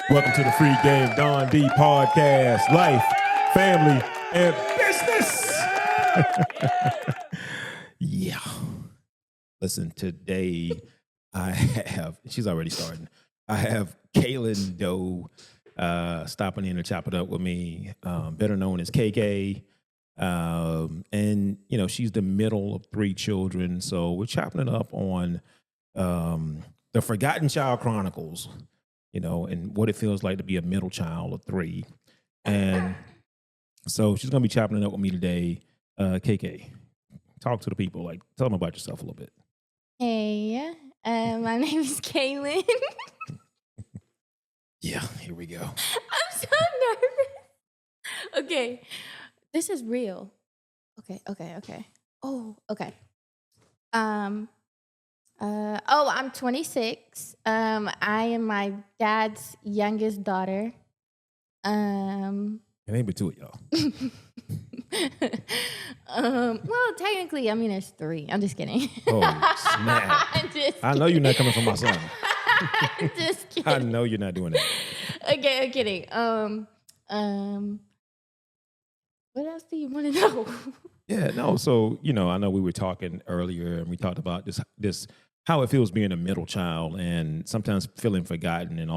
Welcome to the Free Game Don D podcast. Life, family, and business. Yeah. Listen, today I have, she's already starting. I have Kaylin Doe stopping in to chop it up with me, better known as KK. And, you know, she's the middle of three children. So we're chopping it up on the Forgotten Child Chronicles, you know, and what it feels like to be a middle child of three. And so she's going to be chopping it up with me today. KK, talk to the people. Like, tell them about yourself a little bit. Hey, my name is Kaylin. Yeah, here we go. I'm so nervous. Okay, this is real. Okay. Oh, okay. I'm 26. I am my dad's youngest daughter. It ain't but two of y'all. Well, technically, I mean, there's three. I'm just kidding. Oh, snap. I know you're not coming from my son. I'm just kidding. I know you're not doing that. Okay, I'm kidding. What else do you want to know? Yeah, no. So, you know, I know we were talking earlier and we talked about this how it feels being a middle child and sometimes feeling forgotten and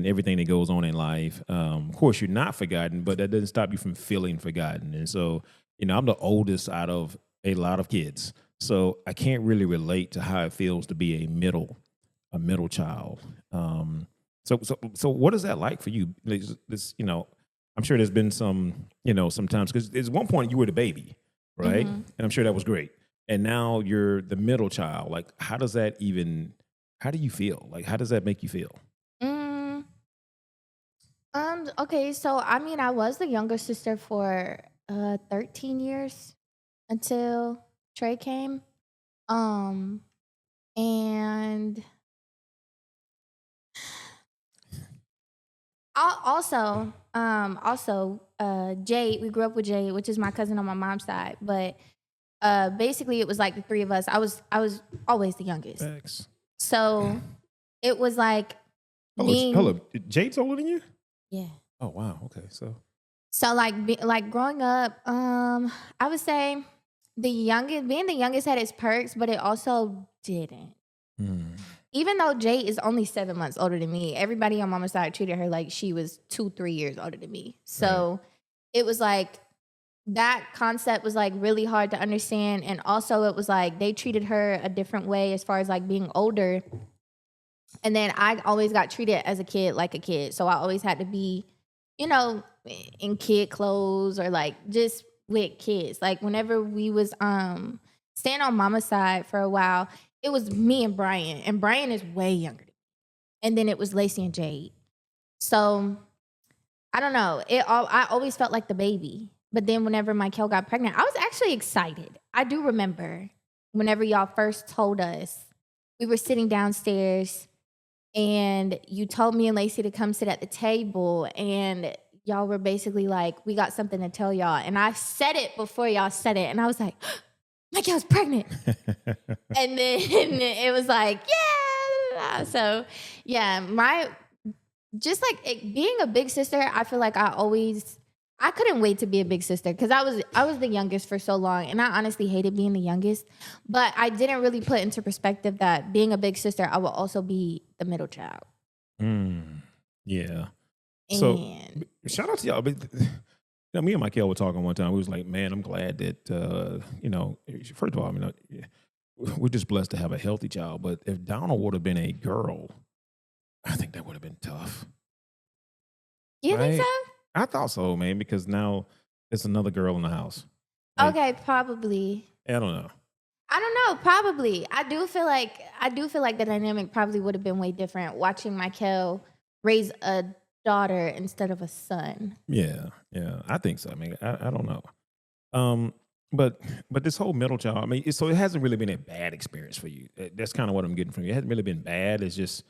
everything that goes on in life. Of course, you're not forgotten, but that doesn't stop you from feeling forgotten. And so, you know, I'm the oldest out of a lot of kids. So I can't really relate to how it feels to be a middle child. So what is that like for you? This, you know, I'm sure there's been some, you know, sometimes, because there's one point you were the baby, right? Mm-hmm. And I'm sure that was great. And now you're the middle child. Like, how do you feel? Like, how does that make you feel? Okay, so I mean, I was the younger sister for 13 years until Trey came. And Jade, we grew up with Jade, which is my cousin on my mom's side, but basically it was like the three of us. I was always the youngest. Thanks. So it was like Hold up. Jade's older than you? Yeah. Oh, wow. Okay. So like growing up, I would say being the youngest had its perks, but it also didn't. Even though Jade is only 7 months older than me, everybody on mama's side treated her like she was 2-3 years older than me. So It was like that concept was like really hard to understand. And also it was like they treated her a different way as far as like being older. And then I always got treated as a kid like a kid. So I always had to be, you know, in kid clothes or like just with kids. Like whenever we was staying on mama's side for a while, it was me and Brian. And Brian is way younger than me. And then it was Lacey and Jade. So I don't know. I always felt like the baby. But then whenever Michael got pregnant, I was actually excited. I do remember whenever y'all first told us, we were sitting downstairs and you told me and Lacey to come sit at the table and y'all were basically like, we got something to tell y'all. And I said it before y'all said it. And I was like, Michael's pregnant. And then it was like, yeah. So yeah, being a big sister, I feel like I couldn't wait to be a big sister because I was the youngest for so long, and I honestly hated being the youngest. But I didn't really put into perspective that being a big sister, I will also be the middle child. Yeah. So shout out to y'all. But, you know, me and Michael were talking one time. We was like, man, I'm glad that you know. First of all, I mean, we're just blessed to have a healthy child. But if Donald would have been a girl, I think that would have been tough. You think so? I thought so, man, because now there's another girl in the house. Like, okay, probably. I don't know. Probably. I do feel like the dynamic probably would have been way different watching Michael raise a daughter instead of a son. Yeah, I think so. I mean, I don't know. But this whole middle child, I mean, so it hasn't really been a bad experience for you. That's kind of what I'm getting from you. It hasn't really been bad. It's just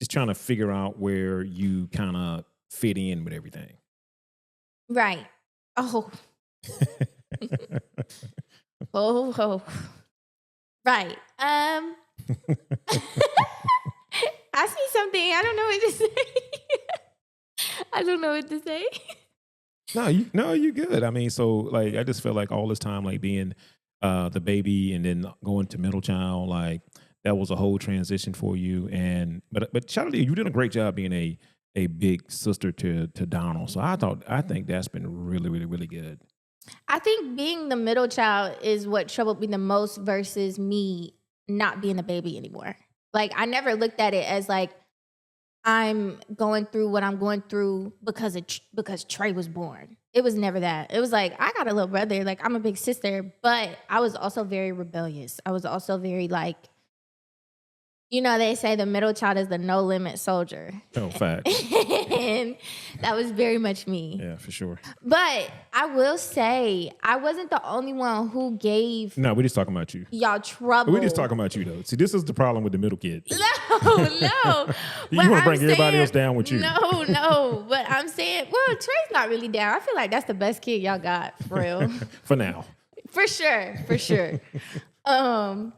trying to figure out where you kind of fit in with everything. Right. Oh. Oh. Right. Ask me something. I don't know what to say. I don't know what to say. No, you good. I mean, so like, I just feel like all this time, like being the baby and then going to middle child, like that was a whole transition for you. And but shout out to you, you did a great job being a big sister to Donald. So I think that's been really, really, really good. I think being the middle child is what troubled me the most versus me not being the baby anymore. Like, I never looked at it as like I'm going through what I'm going through because Trey was born. It was never that. It was like, I got a little brother, like I'm a big sister, but I was also very rebellious. I was also very like, they say the middle child is the no limit soldier. Oh, fact. And that was very much me. Yeah, for sure. But I will say, I wasn't the only one who gave No, we're just talking about you. y'all trouble. We're just talking about you, though. See, this is the problem with the middle kid. No. You want to bring everybody else down with you. No. But I'm saying, well, Trey's not really down. I feel like that's the best kid y'all got, for real. For now. For sure. But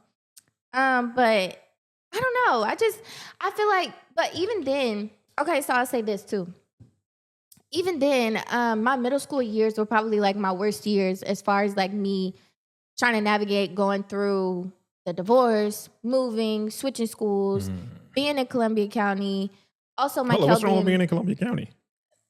I don't know. I feel like, but even then, okay, so I'll say this too. Even then, my middle school years were probably like my worst years as far as like me trying to navigate going through the divorce, moving, switching schools, being in Columbia County. Also, what's wrong with being in Columbia County?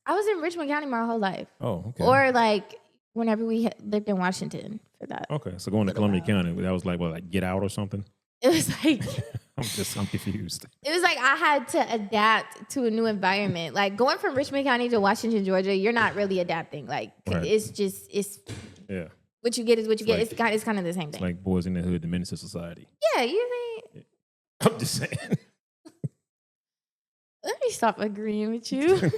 I was in Richmond County my whole life. Oh, okay. Or like whenever we lived in Washington for that. Okay, so going to Columbia County, that was like, what, like Get Out or something? It was like... I'm confused. It was like I had to adapt to a new environment. Like going from Richmond County to Washington, Georgia, you're not really adapting. Like right. it's yeah. What you get is what you get. Like, it's kind of the same thing. It's like Boys in the Hood, the Menace to Society. Yeah, you think? I'm just saying. Let me stop agreeing with you.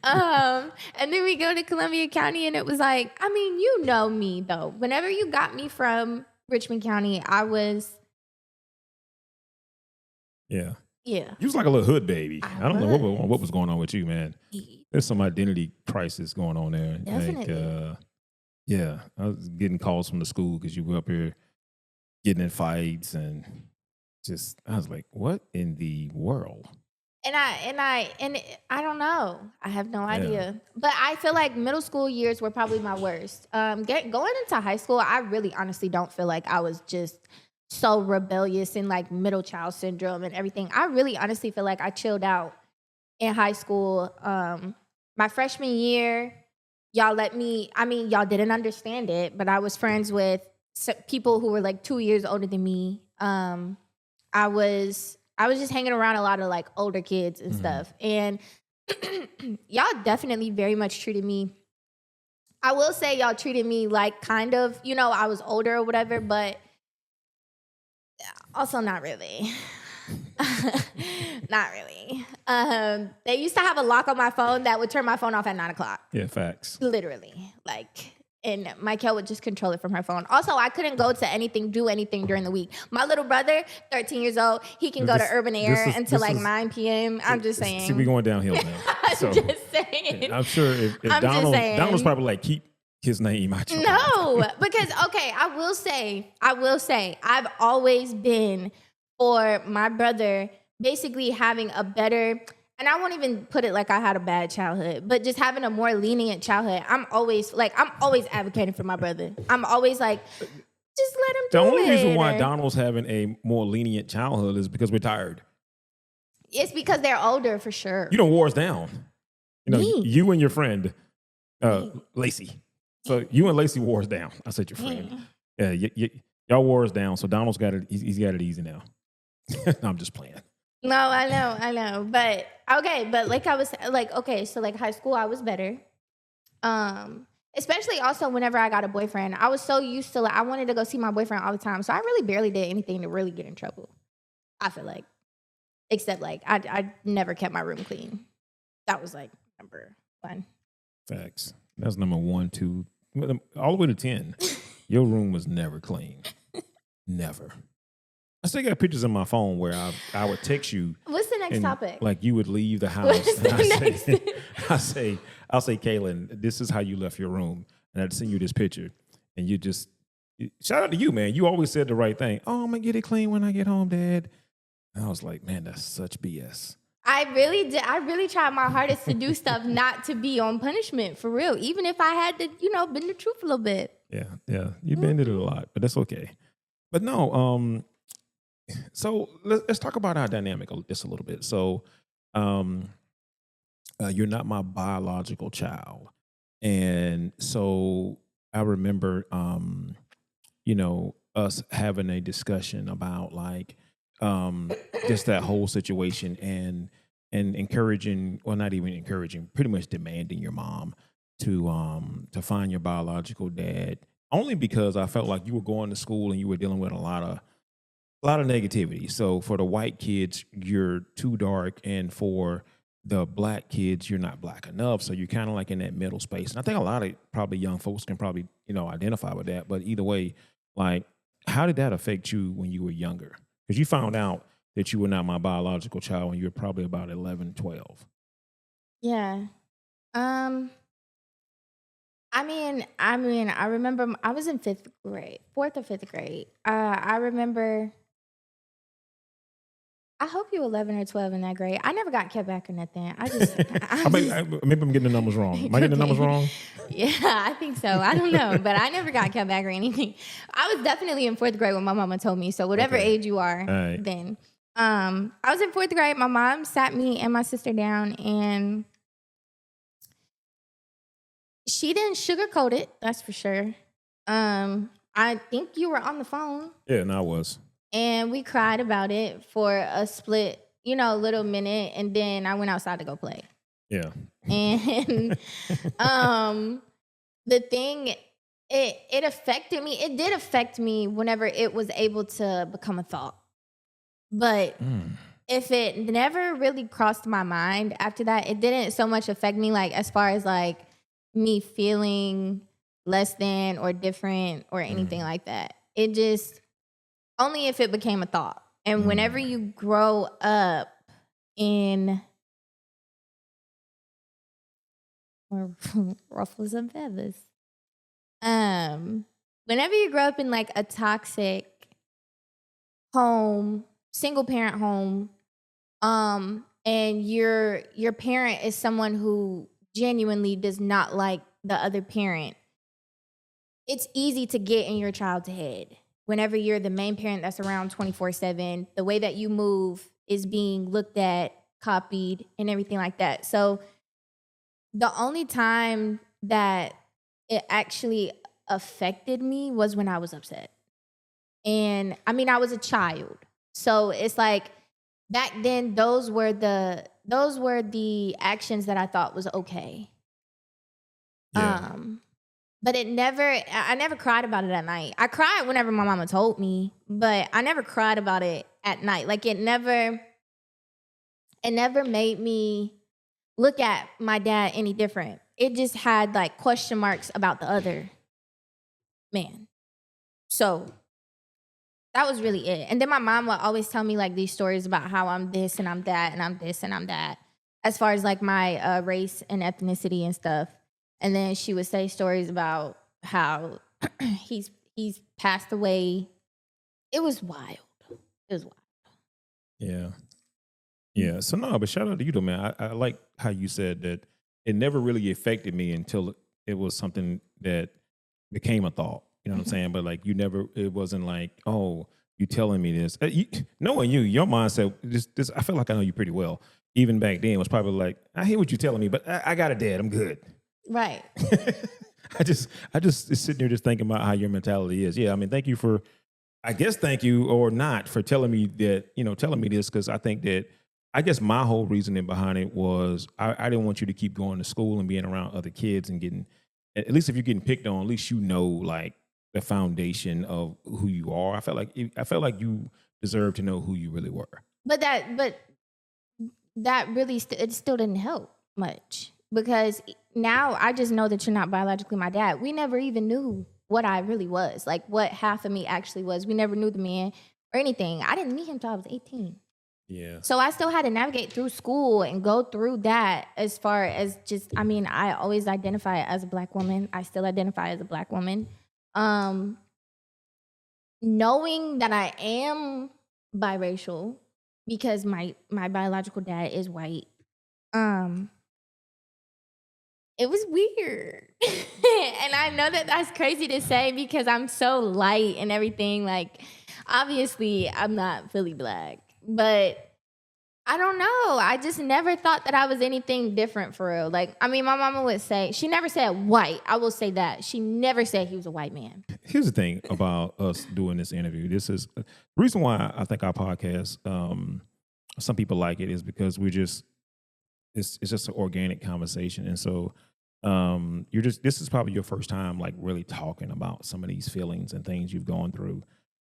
And then we go to Columbia County, and it was like, I mean, you know me though. Whenever you got me from Richmond County, I was. Yeah. Yeah. You was like a little hood baby. I don't know what was going on with you, man. There's some identity crisis going on there. Definitely. Like, yeah, I was getting calls from the school because you were up here getting in fights and I was like, what in the world? And I don't know. I have no idea. But I feel like middle school years were probably my worst. Going into high school, I really honestly don't feel like I was just so rebellious and like middle child syndrome and everything. I really honestly feel like I chilled out in high school. My freshman year, y'all didn't understand it, but I was friends with people who were like 2 years older than me. I was just hanging around a lot of like older kids and stuff. And y'all definitely very much treated me. I will say y'all treated me like kind of, I was older or whatever, but also not really. Not really. They used to have a lock on my phone that would turn my phone off at 9:00. Yeah, facts. Literally. And Michael would just control it from her phone. Also, I couldn't go to do anything during the week. My little brother, 13 years old, he can go to Urban Air until 9 p.m. I'm just saying. See, we're going downhill now. I'm just saying. I'm sure if Donald's probably like, keep his name out your mouth. No, because, okay, I will say, I've always been for my brother basically having a better, and I won't even put it like I had a bad childhood, but just having a more lenient childhood. I'm always advocating for my brother. I'm always like, just let him do it. The only reason why Donald's having a more lenient childhood is because we're tired. It's because they're older, for sure. You wore us down. You and your friend, Lacey. So you and Lacey wore us down. I said your friend. Yeah, y'all wore us down. So Donald's got it. He's got it easy now. No, I'm just playing. No, I know. But okay, but like I was like, okay, so like high school, I was better. Especially also whenever I got a boyfriend, I was so used to like I wanted to go see my boyfriend all the time. So I really barely did anything to really get in trouble. I feel like, except like I never kept my room clean. That was like number one. Facts. That's number 1, 2, all the way to 10. Your room was never clean. Never. I still got pictures on my phone where I would text you. What's the next topic? Like you would leave the house. What's the next? I'll say, Kaylin, this is how you left your room. And I'd send you this picture. And shout out to you, man. You always said the right thing. Oh, I'm going to get it clean when I get home, Dad. And I was like, man, that's such BS. I really did. I really tried my hardest to do stuff not to be on punishment for real. Even if I had to, bend the truth a little bit. Yeah. You bended it a lot, but that's okay. But no, so let's talk about our dynamic just a little bit. So, you're not my biological child, and so I remember, us having a discussion about like, just that whole situation and encouraging, well, not even encouraging, pretty much demanding your mom to find your biological dad, only because I felt like you were going to school and you were dealing with a lot of negativity. So for the white kids, you're too dark, and for the black kids, you're not black enough. So you're kind of like in that middle space. And I think a lot of probably young folks can probably, identify with that. But either way, like, how did that affect you when you were younger? Because you found out that you were not my biological child when you were probably about 11, 12. Yeah. I remember I was in 4th or 5th grade. I remember. I hope you were 11 or 12 in that grade. I never got kept back or nothing. Maybe I'm getting the numbers wrong. Am I getting the numbers wrong? Yeah, I think so. I don't know, but I never got kept back or anything. I was definitely in 4th grade when my mama told me. So whatever age you are, then. I was in 4th grade. My mom sat me and my sister down, and she didn't sugarcoat it. That's for sure. I think you were on the phone. Yeah, and I was. And we cried about it for a split, little minute, and then I went outside to go play. Yeah. And the thing, it affected me. It did affect me whenever it was able to become a thought. But if it never really crossed my mind after that, it didn't so much affect me, like as far as like me feeling less than or different or anything like that. It just, only if it became a thought. And whenever you grow up in ruffles and feathers, whenever you grow up in like a toxic home, single parent home, and your parent is someone who genuinely does not like the other parent, it's easy to get in your child's head. Whenever you're the main parent that's around 24/7, the way that you move is being looked at, copied, and everything like that. So the only time that it actually affected me was when I was upset. And I mean, I was a child. So it's like back then those were the actions that I thought was okay. Yeah. But I never cried about it at night. I cried whenever my mama told me, but I never cried about it at night. Like it never made me look at my dad any different. It just had like question marks about the other man. So that was really it. And then my mom would always tell me like these stories about how I'm this and I'm that and I'm this and I'm that, as far as like my race and ethnicity and stuff. And then she would say stories about how he's passed away. It was wild. Yeah. Yeah. So no, but shout out to you though, man. I like how you said that it never really affected me until it was something that became a thought. You know what I'm saying? But like it wasn't like, oh, you telling me this. Knowing you, your mindset, this, I feel like I know you pretty well. Even back then, it was probably like, I hear what you're telling me, but I got a dad. I'm good. Right. I just sitting here just thinking about how your mentality is. Yeah, I mean, thank you or not for telling me this, because I think that, I guess my whole reasoning behind it was I didn't want you to keep going to school and being around other kids and getting, at least if you're getting picked on, at least like the foundation of who you are. I felt like you deserved to know who you really were. But that really it still didn't help much, because now I just know that you're not biologically my dad. We never even knew what I really was, like what half of me actually was. We never knew the man or anything. I didn't meet him till I was 18. Yeah. So I still had to navigate through school and go through that, as far as just, I mean, I always identify as a Black woman. I still identify as a Black woman. Knowing that I am biracial, because my biological dad is white. Um, it was weird. And I know that that's crazy to say because I'm so light and everything. Like, obviously, I'm not fully black, but I don't know. I just never thought that I was anything different for real. Like, I mean, my mama would say, she never said white. I will say that. She never said he was a white man. Here's the thing about us doing this interview. This is the reason why I think our podcast, some people like it, is because it's just an organic conversation. And so this is probably your first time like really talking about some of these feelings and things you've gone through.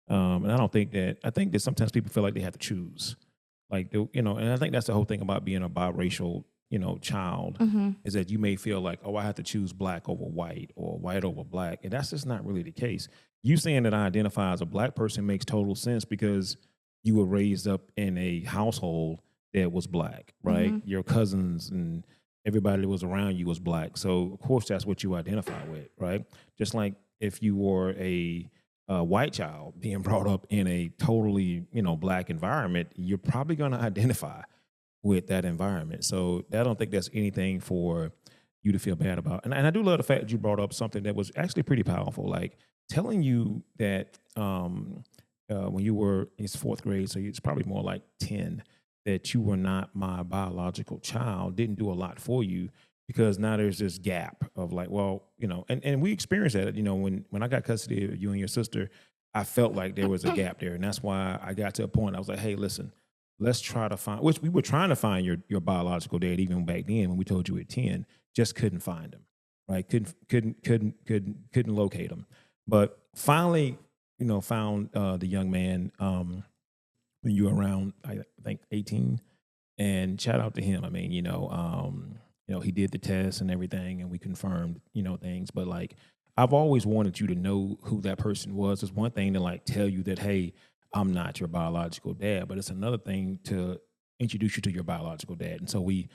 And I think that sometimes people feel like they have to choose. Like, and I think that's the whole thing about being a biracial, child, is that you may feel like, oh, I have to choose black over white or white over black. And that's just not really the case. You saying that I identify as a black person makes total sense because you were raised up in a household that was black, right? Your cousins and everybody that was around you was black. So, of course, that's what you identify with, right? Just like if you were a white child being brought up in a totally, black environment, you're probably going to identify with that environment. So I don't think that's anything for you to feel bad about. And I do love the fact that you brought up something that was actually pretty powerful, like telling you that when you were in fourth grade, so it's probably more like 10, that you were not my biological child didn't do a lot for you. Because now there's this gap of like, well, and we experienced that, when I got custody of you and your sister, I felt like there was a gap there. And that's why I got to a point, I was like, hey, listen, let's try to find, which we were trying to find your biological dad even back then when we told you at 10, just couldn't find him, right? Couldn't locate him. But finally, found the young man when you were around, I think, 18. And shout out to him. I mean, he did the test and everything, and we confirmed, things. But like, I've always wanted you to know who that person was. It's one thing to like tell you that, hey, I'm not your biological dad, but it's another thing to introduce you to your biological dad. And so we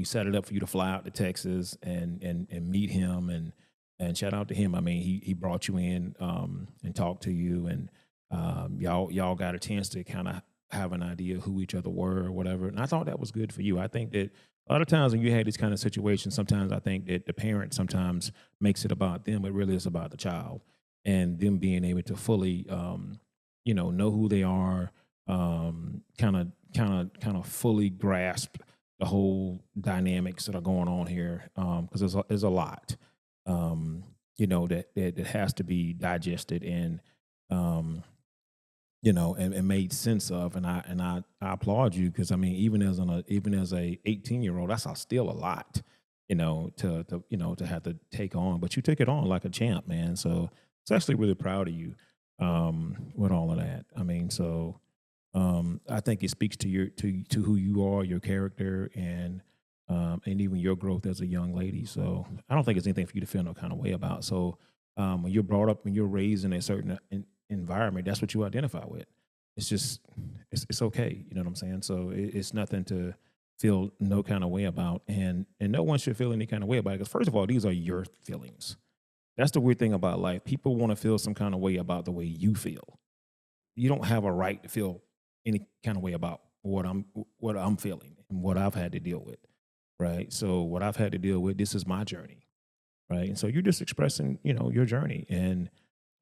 set it up for you to fly out to Texas and meet him and shout out to him. I mean, he brought you in and talked to you, and y'all got a chance to kind of have an idea who each other were or whatever. And I thought that was good for you. I think that a lot of times when you had this kind of situation, sometimes I think that the parent sometimes makes it about them, but really it's about the child and them being able to fully, know who they are, kind of fully grasp the whole dynamics that are going on here. Because there's a lot, that has to be digested and, and made sense of, and I applaud you because I mean, even as a 18-year-old, that's still a lot, to have to take on. But you took it on like a champ, man. So it's actually really proud of you with all of that. I mean, so I think it speaks to to who you are, your character, and even your growth as a young lady. So I don't think it's anything for you to feel no kind of way about. So when you're brought up, when you're raised in a certain environment, that's what you identify with. It's just it's okay, you know what I'm saying? So it's nothing to feel no kind of way about, and no one should feel any kind of way about it, because first of all, these are your feelings. That's the weird thing about life. People want to feel some kind of way about the way you feel. You don't have a right to feel any kind of way about what I'm feeling and what I've had to deal with, right? So what I've had to deal with, this is my journey, right? And so you're just expressing, your journey. And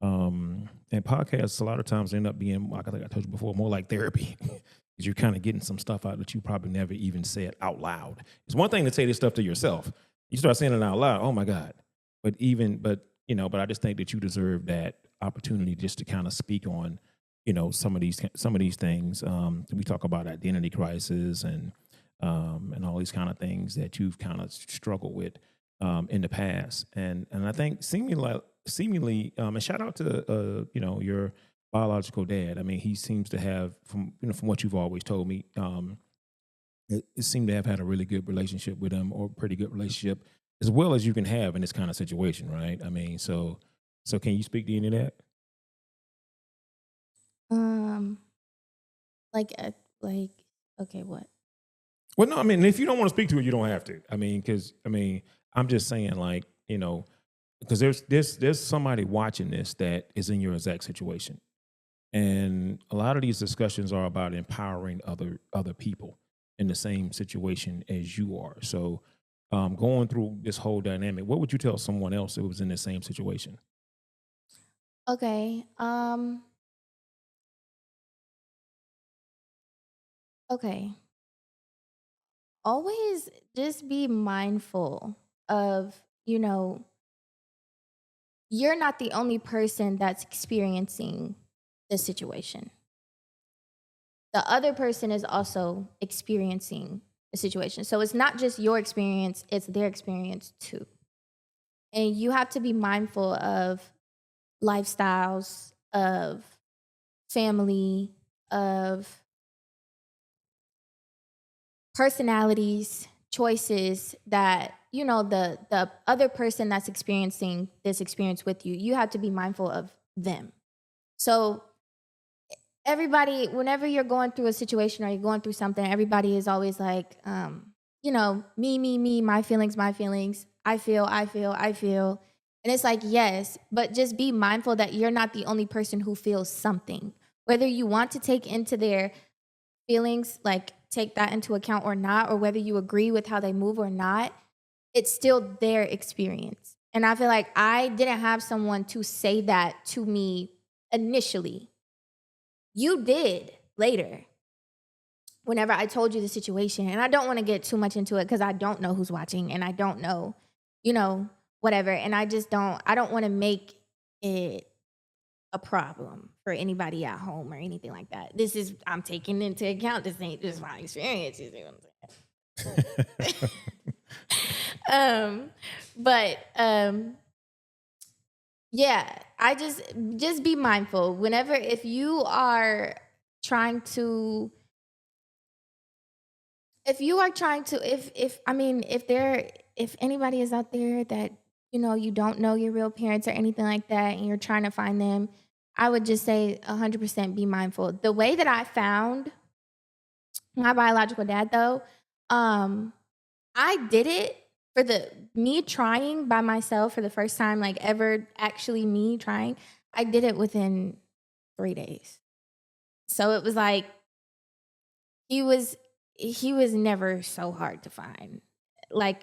podcasts a lot of times end up being, like I think I told you before, more like therapy, because you're kind of getting some stuff out that you probably never even said out loud. It's one thing to say this stuff to yourself. You start saying it out loud, oh my God. But I just think that you deserve that opportunity just to kind of speak on, some of these things. We talk about identity crisis and all these kind of things that you've kind of struggled with in the past. And I think seemingly, and shout out to your biological dad. I mean, he seems to have, from what you've always told me, it seemed to have had a really good relationship with him, or pretty good relationship, as well as you can have in this kind of situation, right? I mean, so can you speak to any of that? Okay, what? Well, no, I mean, if you don't want to speak to it, you don't have to. I mean, because I'm just saying, like, because there's somebody watching this that is in your exact situation. And a lot of these discussions are about empowering other people in the same situation as you are. So going through this whole dynamic, what would you tell someone else that was in the same situation? Okay. Okay. Always just be mindful of, you're not the only person that's experiencing the situation. The other person is also experiencing the situation. So it's not just your experience, it's their experience too. And you have to be mindful of lifestyles, of family, of personalities, choices that, the other person that's experiencing this experience with you, you have to be mindful of them. So everybody, whenever you're going through a situation or you're going through something, everybody is always like, me, my feelings, my feelings. I feel. And it's like, yes, but just be mindful that you're not the only person who feels something. Whether you want to take into their feelings, like take that into account or not, or whether you agree with how they move or not, it's still their experience. And I feel like I didn't have someone to say that to me initially. You did later, whenever I told you the situation. And I don't want to get too much into it because I don't know who's watching and I don't know, whatever. And I don't want to make it a problem for anybody at home or anything like that. I'm taking into account, this ain't just my experience. You see what I'm saying? But yeah, I just be mindful whenever, if you are trying to, if anybody is out there that, you don't know your real parents or anything like that, and you're trying to find them, I would just say 100% be mindful. The way that I found my biological dad, though, I did it for me trying by myself for the first time, like ever actually me trying. I did it within 3 days. So it was like, he was never so hard to find, like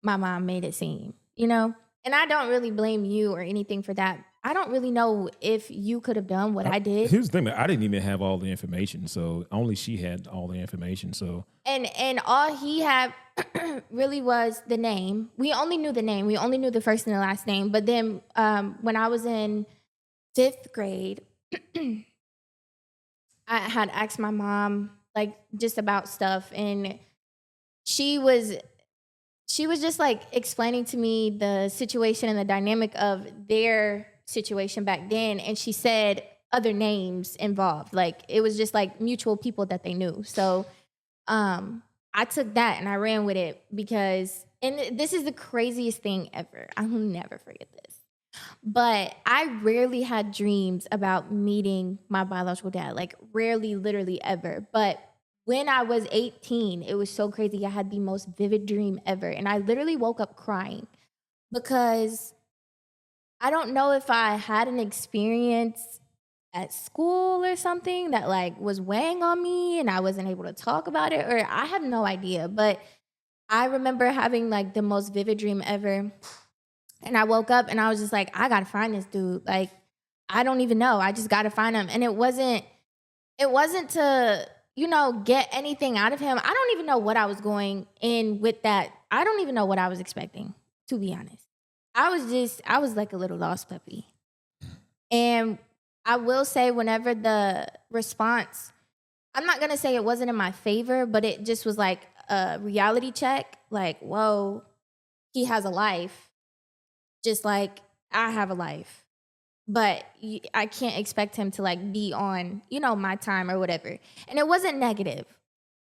my mom made it seem, And I don't really blame you or anything for that. I don't really know if you could have done what I did. Here's the thing, I didn't even have all the information, so only she had all the information. So and all he had really was the name. We only knew the name. We only knew the first and the last name. But then when I was in 5th grade, I had asked my mom like just about stuff, and she was just like explaining to me the situation and the dynamic of their situation back then. And she said other names involved. Like it was just like mutual people that they knew. So I took that and I ran with it because, and this is the craziest thing ever. I will never forget this. But I rarely had dreams about meeting my biological dad. Like rarely, literally ever. But when I was 18, it was so crazy. I had the most vivid dream ever. And I literally woke up crying because I don't know if I had an experience at school or something that like was weighing on me and I wasn't able to talk about it, or I have no idea. But I remember having like the most vivid dream ever. And I woke up and I was just like, I gotta find this dude. Like, I don't even know. I just gotta find him. And it wasn't to, get anything out of him. I don't even know what I was going in with that. I don't even know what I was expecting, to be honest. I was like a little lost puppy. And I will say, whenever the response, I'm not gonna say it wasn't in my favor, but it just was like a reality check. Like, whoa, he has a life, just like I have a life. But I can't expect him to like be on, my time or whatever. And it wasn't negative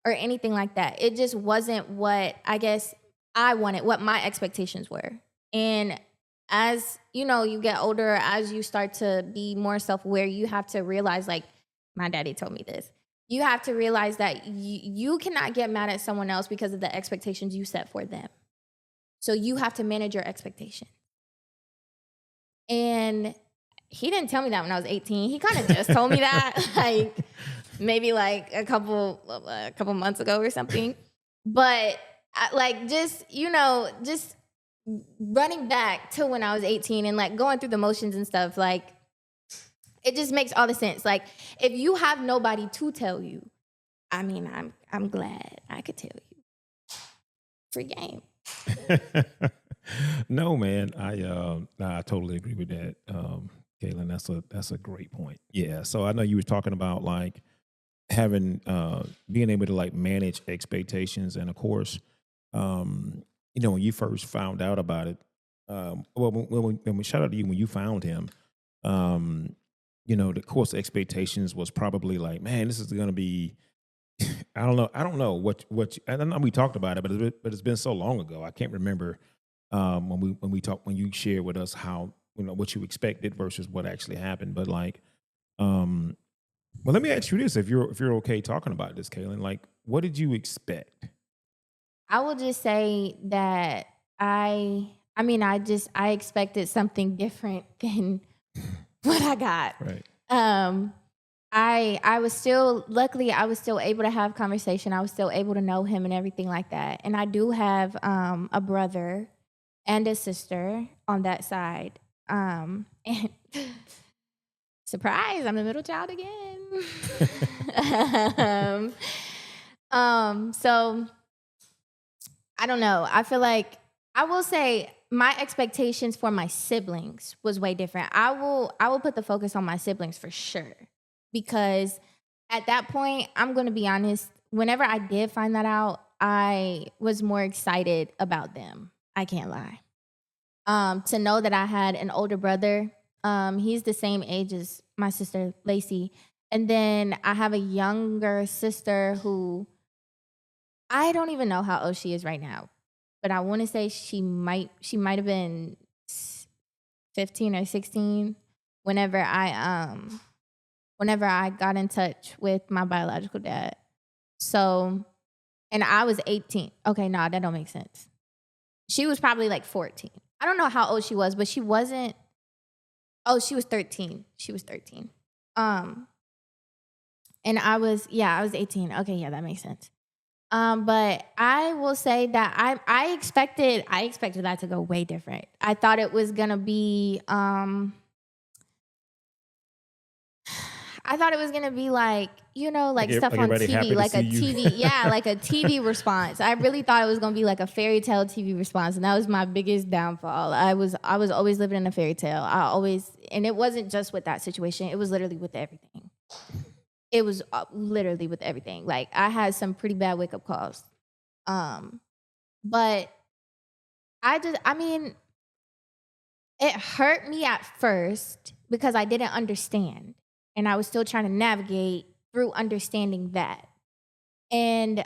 or anything like that. It just wasn't what I guess I wanted, what my expectations were. And as, you get older, as you start to be more self-aware, you have to realize, like my daddy told me this, you have to realize that you cannot get mad at someone else because of the expectations you set for them. So you have to manage your expectations. And he didn't tell me that when I was 18. He kind of just told me that, like maybe like a couple months ago or something. But like just running back to when I was 18 and like going through the motions and stuff, like it just makes all the sense. Like if you have nobody to tell you, I mean, I'm glad I could tell you. Free game. No, man, I totally agree with that, Caitlin. That's a great point. Yeah. So I know you were talking about like having being able to like manage expectations, and of course, when you first found out about it, when we shout out to you when you found him, the course expectations was probably like, man, this is going to be. I don't know what I don't know, we talked about it, but it's been so long ago. I can't remember when you shared with us how what you expected versus what actually happened. But like, well, let me ask you this: if you're okay talking about this, Kaylin, like, what did you expect? I will just say that I expected something different than what I got. Right. I was still, luckily I was still able to have conversation. I was still able to know him and everything like that. And I do have a brother and a sister on that side. And surprise, I'm the middle child again. So I don't know. I feel like I will say my expectations for my siblings was way different. I will put the focus on my siblings for sure. Because at that point, I'm going to be honest, whenever I did find that out, I was more excited about them. I can't lie. To know that I had an older brother, he's the same age as my sister, Lacey. And then I have a younger sister who I don't even know how old she is right now. But I want to say she might have been 15 or 16 whenever I got in touch with my biological dad. So, and I was 18. Okay, no, that don't make sense. She was probably like 14. I don't know how old she was, but she wasn't. Oh, she was 13. She was 13. And I was 18. Okay, yeah, that makes sense. But I will say that I expected that to go way different. I thought it was gonna be like, like stuff on TV, like a TV, like a TV response. I really thought it was gonna be like a fairy tale TV response, and that was my biggest downfall. I was always living in a fairy tale. And it wasn't just with that situation. It was literally with everything. It was literally with everything. Like I had some pretty bad wake up calls, but it hurt me at first because I didn't understand. And I was still trying to navigate through understanding that. And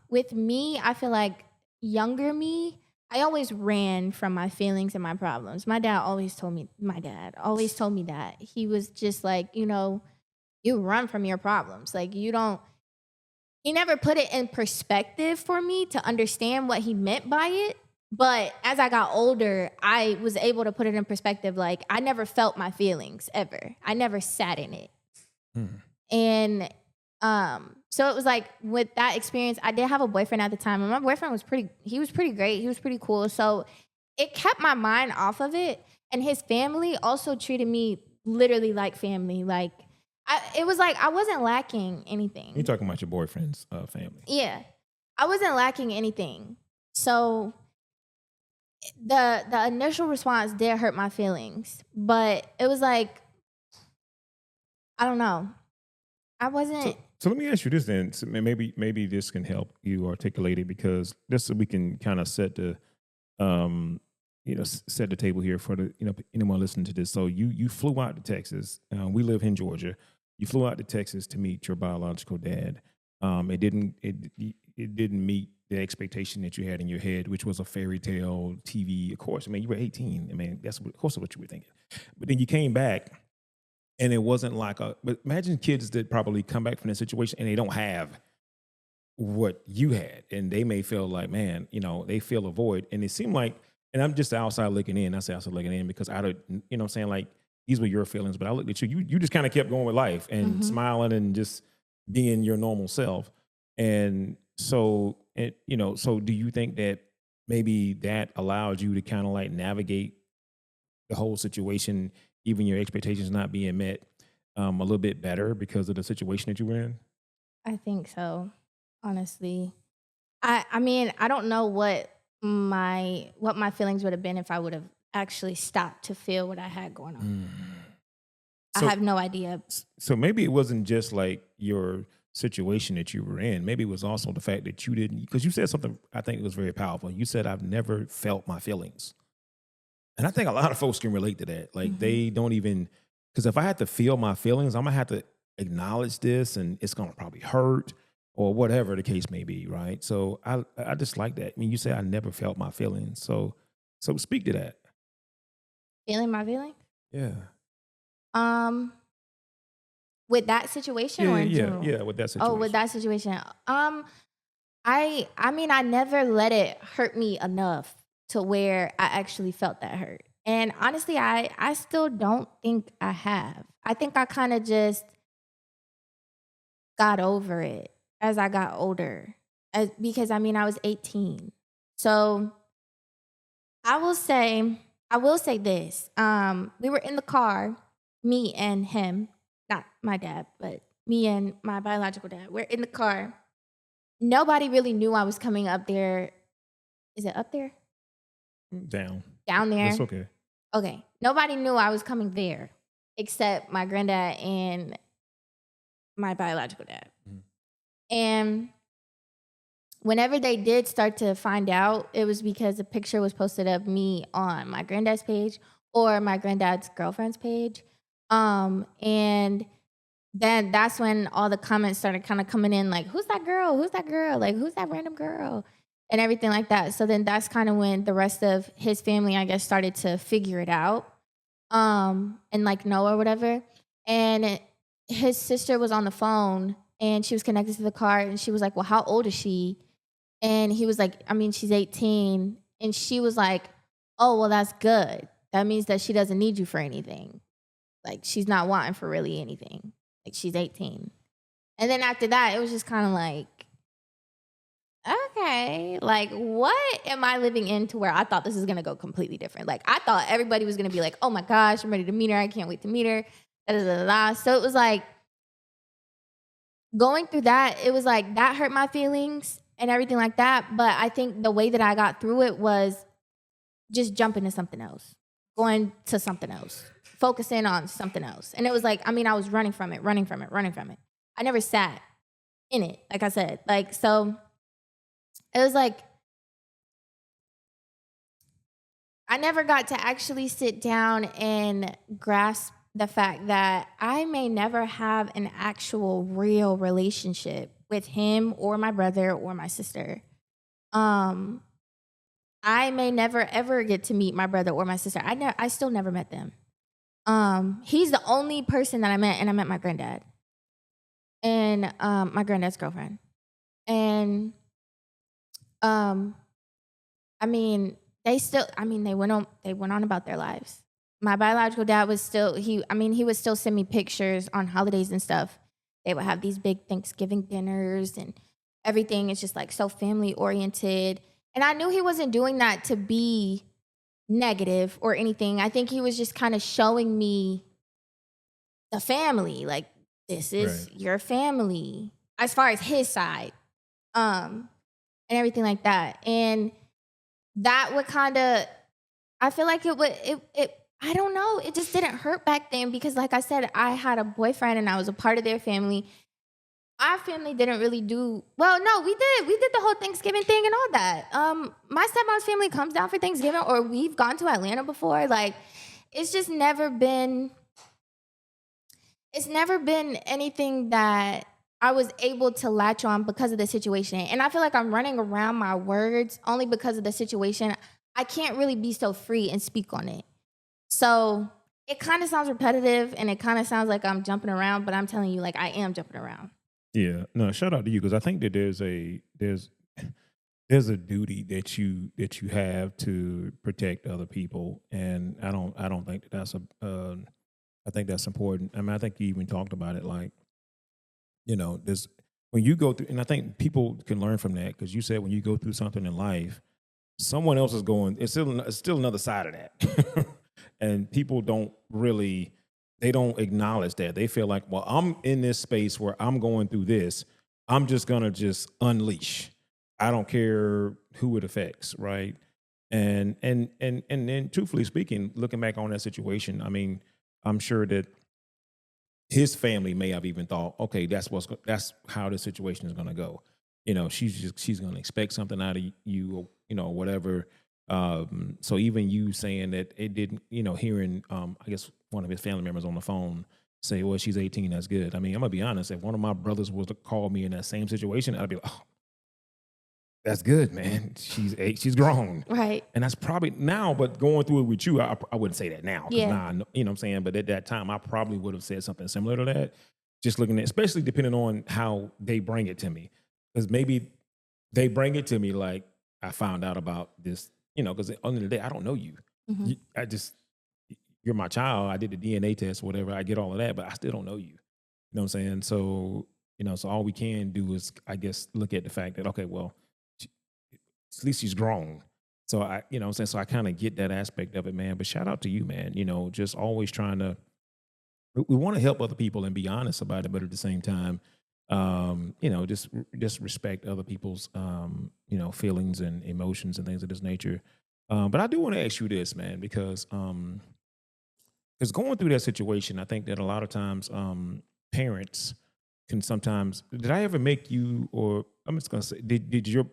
with me, I feel like younger me, I always ran from my feelings and my problems. My dad always told me that. He was just like, you run from your problems. Like he never put it in perspective for me to understand what he meant by it. But as I got older, I was able to put it in perspective. Like I never felt my feelings ever. I never sat in it. And so it was like with that experience, I did have a boyfriend at the time, and my boyfriend was pretty great. He was pretty cool. So it kept my mind off of it. And his family also treated me literally like family. Like it was like I wasn't lacking anything. You're talking about your boyfriend's family. Yeah. I wasn't lacking anything. So the initial response did hurt my feelings, but it was like, I don't know. I wasn't. So let me ask you this then. So maybe this can help you articulate it, because this we can kind of set the set the table here for the anyone listening to this. So you flew out to Texas. We live in Georgia. You flew out to Texas to meet your biological dad. It didn't meet the expectation that you had in your head, which was a fairy tale TV. Of course, I mean, you were 18. I mean, that's of course what you were thinking. But then you came back, and it wasn't like but imagine kids that probably come back from that situation and they don't have what you had, and they may feel like, man, they feel a void. And it seemed like, and I'm just outside looking in. I say outside looking in because I don't, what I'm saying, like these were your feelings, but I looked at you. You just kind of kept going with life and smiling and just being your normal self. And so, so do you think that maybe that allowed you to kind of like navigate the whole situation, even your expectations not being met, a little bit better because of the situation that you were in? I think so, honestly. I mean, I don't know what my feelings would have been if I would have actually stopped to feel what I had going on. I So, have no idea. so maybe it wasn't just like your situation that you were in. Maybe it was also the fact that you didn't, because you said something I think was very powerful. You said, I've never felt my feelings. And I think a lot of folks can relate to that. Like they don't even, because if I had to feel my feelings, I'm gonna have to acknowledge this, and it's gonna probably hurt or whatever the case may be, right? So I just like that. I mean, you say I never felt my feelings, so speak to that. Feeling my feelings? Yeah, Um, with that situation or in general? yeah. With that Oh, with situation, that situation. I mean, I never let it hurt me enough to where I actually felt that hurt. And honestly, I still don't think I have. I think I kind of just got over it as I got older. Because I mean, I was 18. So I will say, I will say this. We were in the car, me and him, not my dad, but me and my biological dad. We're in the car. Nobody really knew I was coming up there. Is it up there? down. Down That's there? okay. Okay. Nobody knew I was coming there except my granddad and my biological dad. Mhm. And whenever they did start to find out, it was because a picture was posted of me on my granddad's page or my granddad's girlfriend's page. And then that's when all the comments started kind of coming in like, who's that girl? Who's that girl? Like, who's that random girl? And everything like that. So then that's kind of when the rest of his family, I guess, started to figure it out and like know or whatever. And his sister was on the phone and she was connected to the car and she was like, well, how old is she? And he was like, I mean, she's 18. And she was like, oh, well, that's good. That means that she doesn't need you for anything. Like, she's not wanting for really anything. Like, she's 18. And then after that, it was just kind of like, okay, like, what am I living in to where I thought this is going to go completely different? Like, I thought everybody was going to be like, oh my gosh, I'm ready to meet her. I can't wait to meet her. Da, da, da, da. So it was like, going through that, it was like, that hurt my feelings and everything like that. But I think the way that I got through it was just jumping to something else, going to something else, focusing on something else. And it was like, I mean, I was running from it. I never sat in it, like I said. Like, so it was like, I never got to actually sit down and grasp the fact that I may never have an actual real relationship with him or my brother or my sister. I may never ever get to meet my brother or my sister. I still never met them. He's the only person that I met, and I met my granddad and my granddad's girlfriend. And I mean, they went on about their lives. My biological dad was still he would still send me pictures on holidays and stuff. They would have these big Thanksgiving dinners and everything is just like so family oriented. And I knew he wasn't doing that to be negative or anything. I think he was just kind of showing me the family. Like, this is Right. your family. As far as his side. And everything like that. And that would kind of, I feel like I don't know, it just didn't hurt back then because like I said, I had a boyfriend and I was a part of their family. Our family didn't really do, well, no, we did the whole Thanksgiving thing and all that. My stepmom's family comes down for Thanksgiving or we've gone to Atlanta before. Like, it's just never been anything that I was able to latch on because of the situation. And I feel like I'm running around my words only because of the situation. I can't really be so free and speak on it. So it kind of sounds repetitive and it kind of sounds like I'm jumping around, but I'm telling you, like, I am jumping around. Yeah. No, shout out to you because I think that there's a duty that you have to protect other people, and I don't think that that's I think that's important. I mean, I think you even talked about it, like, there's when you go through, and I think people can learn from that because you said when you go through something in life, someone else is going. It's still another side of that, and people they don't acknowledge that. They feel like, well, I'm in this space where I'm going through this. I'm just gonna just unleash. I don't care who it affects, right? And then, truthfully speaking, looking back on that situation, I mean, I'm sure that his family may have even thought, okay, that's how the situation is going to go. She's going to expect something out of you, whatever. So even you saying that it didn't, hearing, I guess one of his family members on the phone say, well, she's 18, that's good. I mean, I'm gonna be honest. If one of my brothers was to call me in that same situation, I'd be like, oh, that's good, man. She's grown. Right. And that's probably now, but going through it with you, I wouldn't say that now. Yeah. Now, you know what I'm saying? But at that time, I probably would have said something similar to that. Just looking at, especially depending on how they bring it to me. Because maybe they bring it to me like I found out about this, because at the end of the day, I don't know you. Mm-hmm. You're my child. I did the DNA test, whatever. I get all of that, but I still don't know you. You know what I'm saying? So, so all we can do is, I guess, look at the fact that, okay, well, at least she's grown. So so I kind of get that aspect of it, man. But shout out to you, man. Just always trying to, we want to help other people and be honest about it, but at the same time, just respect other people's, feelings and emotions and things of this nature. But I do want to ask you this, man, because going through that situation, I think that a lot of times, parents can sometimes. Did I ever make you, or I'm just gonna say, did your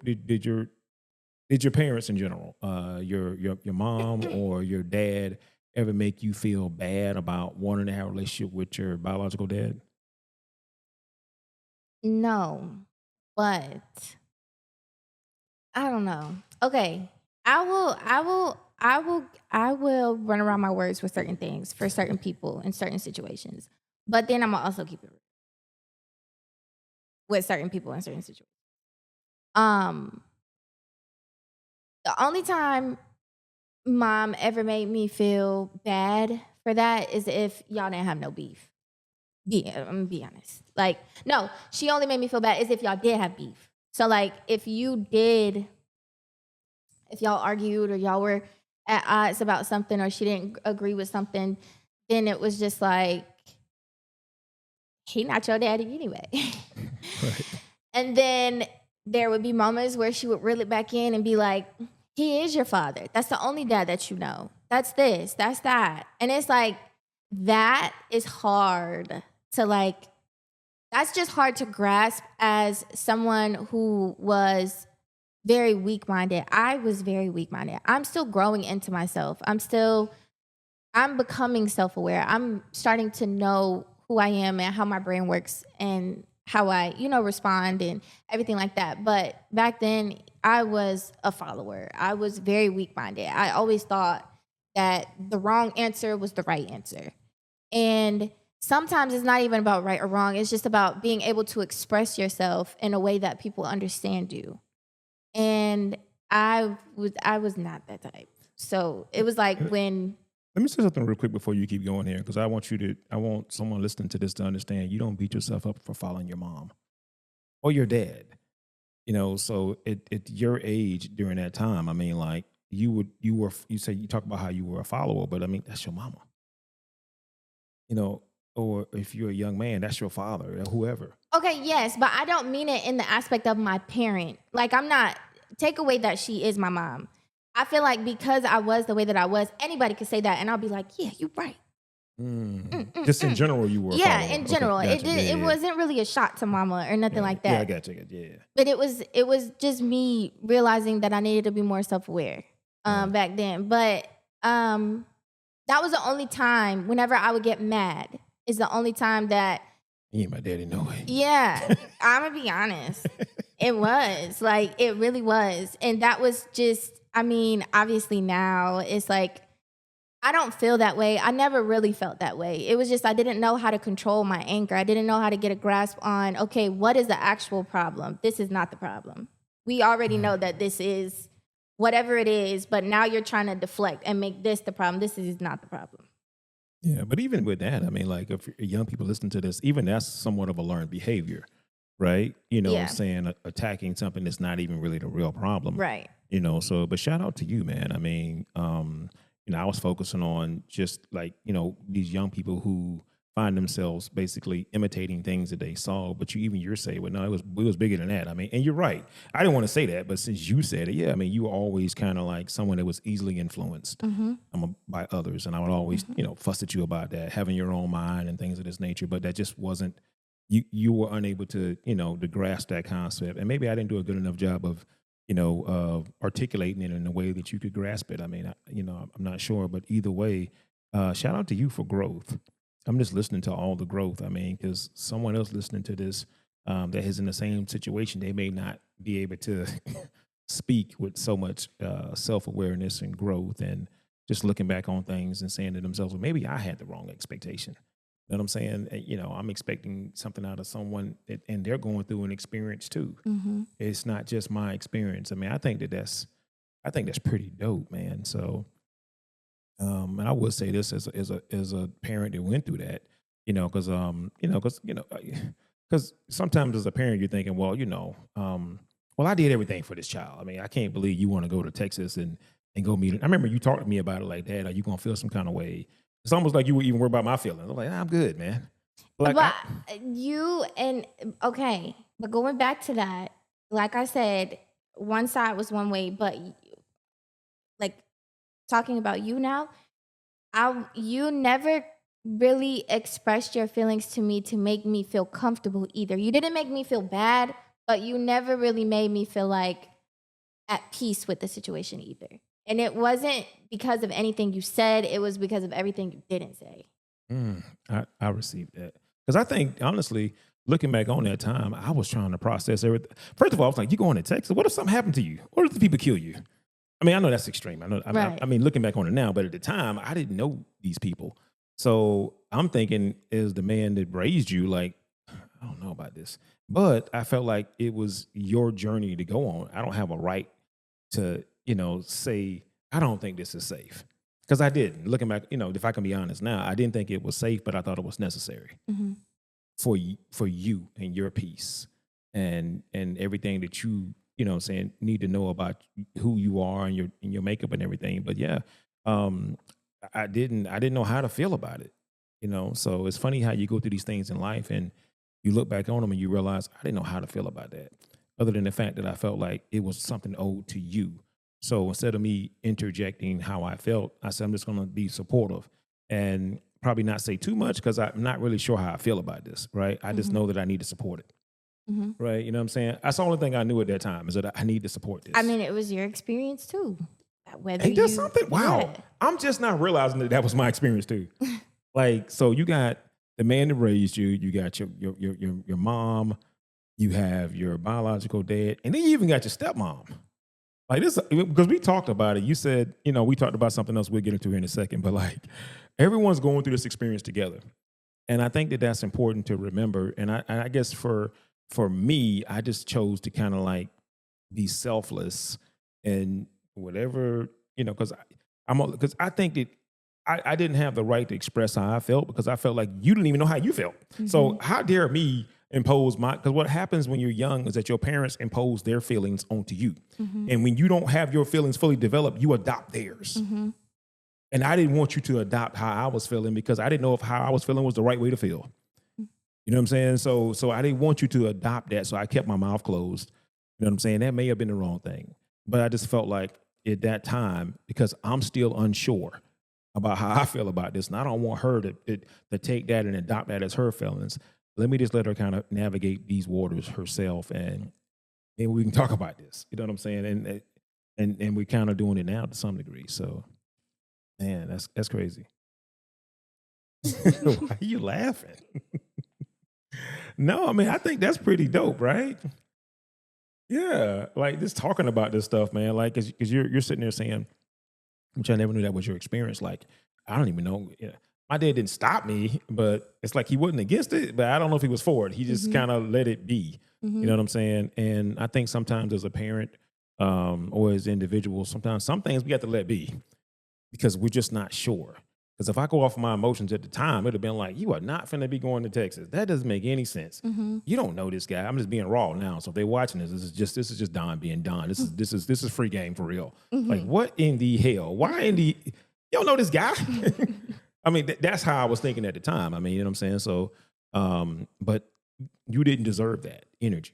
parents in general, your mom or your dad, ever make you feel bad about wanting to have a relationship with your biological dad? No, but I don't know. Okay, I will run around my words with certain things for certain people in certain situations. But then I'm gonna also keep it real with certain people in certain situations. Um, the only time mom ever made me feel bad for that is if y'all didn't have no beef. Yeah, I'm gonna be honest. Like, no, she only made me feel bad is if y'all did have beef. So, like, if y'all argued or y'all were at odds about something or she didn't agree with something, then it was just like, he not your daddy anyway. Right. And then there would be moments where she would reel it back in and be like, he is your father. That's the only dad that you know. That's this, that's that. And it's like, that is hard to that's just hard to grasp as someone who was very weak-minded. I was very weak-minded. I'm still growing into myself. I'm becoming self-aware. I'm starting to know who I am and how my brain works and how I, respond and everything like that. But back then, I was a follower. I was very weak-minded. I always thought that the wrong answer was the right answer. And sometimes it's not even about right or wrong. It's just about being able to express yourself in a way that people understand you. And I was not that type. So it was like when... Let me say something real quick before you keep going here, because I want someone listening to this to understand you don't beat yourself up for following your mom or your dad. So at your age during that time, I mean, like you talk about how you were a follower, but I mean, that's your mama. Or if you're a young man, that's your father or whoever. Okay, yes, but I don't mean it in the aspect of my parent. Like, take away that she is my mom. I feel like because I was the way that I was, anybody could say that, and I'll be like, yeah, you're right. Just in general, you were. Yeah, in general, okay, gotcha. It wasn't really a shot to mama or nothing like that. Yeah, I got you. Yeah, but it was just me realizing that I needed to be more self-aware back then. But that was the only time. Whenever I would get mad, is the only time that. You ain't my daddy, no way. Yeah, I'm gonna be honest. It was like it really was, and that was just. I mean, obviously now it's like, I don't feel that way. I never really felt that way. It was just, I didn't know how to control my anger. I didn't know how to get a grasp on, okay, what is the actual problem? This is not the problem. We already know that this is whatever it is, but now you're trying to deflect and make this the problem. This is not the problem. Yeah, but even with that, I mean, like if young people listen to this, even that's somewhat of a learned behavior, right? Yeah. Saying attacking something that's not even really the real problem, Right. So but shout out to you, man. I mean, I was focusing on just like, these young people who find themselves basically imitating things that they saw, but you're saying, well, no, it was bigger than that. I mean, and you're right. I didn't want to say that, but since you said it, yeah, I mean, you were always kind of like someone that was easily influenced Mm-hmm. by others, and I would always, Mm-hmm. fuss at you about that, having your own mind and things of this nature. But that just wasn't you. You were unable to, to grasp that concept, and maybe I didn't do a good enough job of, articulating it in a way that you could grasp it. I mean, I'm not sure, but either way, shout out to you for growth. I'm just listening to all the growth. I mean, because someone else listening to this that is in the same situation, they may not be able to speak with so much self awareness and growth, and just looking back on things and saying to themselves, well, maybe I had the wrong expectation. You know what I'm saying? I'm expecting something out of someone, and they're going through an experience too. Mm-hmm. It's not just my experience. I mean, I think that's pretty dope, man. So, and I would say this as a parent that went through that, because sometimes as a parent you're thinking, well, well, I did everything for this child. I mean, I can't believe you want to go to Texas and go meet. I remember you talked to me about it like, Dad, are you gonna feel some kind of way? It's almost like you were even worried about my feelings. I'm like, I'm good, man. Like, But you and okay, but going back to that, like I said, one side was one way, but like talking about you now, you never really expressed your feelings to me to make me feel comfortable either. You didn't make me feel bad, but you never really made me feel like at peace with the situation either. And it wasn't because of anything you said, it was because of everything you didn't say. I received that because I think honestly, looking back on that time, I was trying to process everything. First of all, I was like, "You going to Texas? What if something happened to you? What if the people kill you?" I mean, I know that's extreme. I know. Right. I mean, looking back on it now, but at the time, I didn't know these people. So I'm thinking, as the man that raised you, like, I don't know about this, but I felt like it was your journey to go on. I don't have a right to, say I don't think this is safe because I didn't. Looking back, if I can be honest now, I didn't think it was safe, but I thought it was necessary Mm-hmm. for you and your peace and everything that saying need to know about who you are and your makeup and everything. But yeah, um I didn't know how to feel about it. So it's funny how you go through these things in life and you look back on them and you realize I didn't know how to feel about that, other than the fact that I felt like it was something owed to you. So instead of me interjecting how I felt, I said I'm just going to be supportive and probably not say too much because I'm not really sure how I feel about this, right? I just Mm-hmm. know that I need to support it, Mm-hmm. right? You know what I'm saying? That's the only thing I knew at that time is that I need to support this. I mean, it was your experience too. Whether Ain't that you, something? Wow. yeah. I'm just not realizing that was my experience too. Like, so you got the man that raised you, you got your mom, you have your biological dad, and then you even got your stepmom. Like this, because we talked about it. You said, we talked about something else we'll get into here in a second, but like everyone's going through this experience together. And I think that that's important to remember. And I guess for me, I just chose to kind of like be selfless and whatever, because I think that I didn't have the right to express how I felt because I felt like you didn't even know how you felt. Mm-hmm. So how dare me impose because what happens when you're young is that your parents impose their feelings onto you. Mm-hmm. And when you don't have your feelings fully developed, you adopt theirs. Mm-hmm. And I didn't want you to adopt how I was feeling because I didn't know if how I was feeling was the right way to feel. You know what I'm saying? So I didn't want you to adopt that. So I kept my mouth closed. You know what I'm saying? That may have been the wrong thing. But I just felt like at that time, because I'm still unsure about how I feel about this, and I don't want her to take that and adopt that as her feelings. Let me just let her kind of navigate these waters herself, and we can talk about this. You know what I'm saying? And we're kind of doing it now to some degree. So, man, that's crazy. Why are you laughing? No, I mean I think that's pretty dope, right? Yeah, like just talking about this stuff, man. Like, because you're sitting there saying, which I never knew that was your experience. Like, I don't even know. Yeah. My dad didn't stop me, but it's like he wasn't against it, but I don't know if he was for it. He just Mm-hmm. kind of let it be. Mm-hmm. You know what I'm saying? And I think sometimes as a parent or as individuals, sometimes some things we have to let be because we're just not sure. Because if I go off of my emotions at the time, it'd have been like, you are not finna be going to Texas. That doesn't make any sense. You don't know this guy. I'm just being raw now. So if they're watching this, this is just Don being Don. This is free game for real. Like, what in the hell? Why in the you don't know this guy? I mean, that's how I was thinking at the time. I mean, you know what I'm saying? So but you didn't deserve that energy.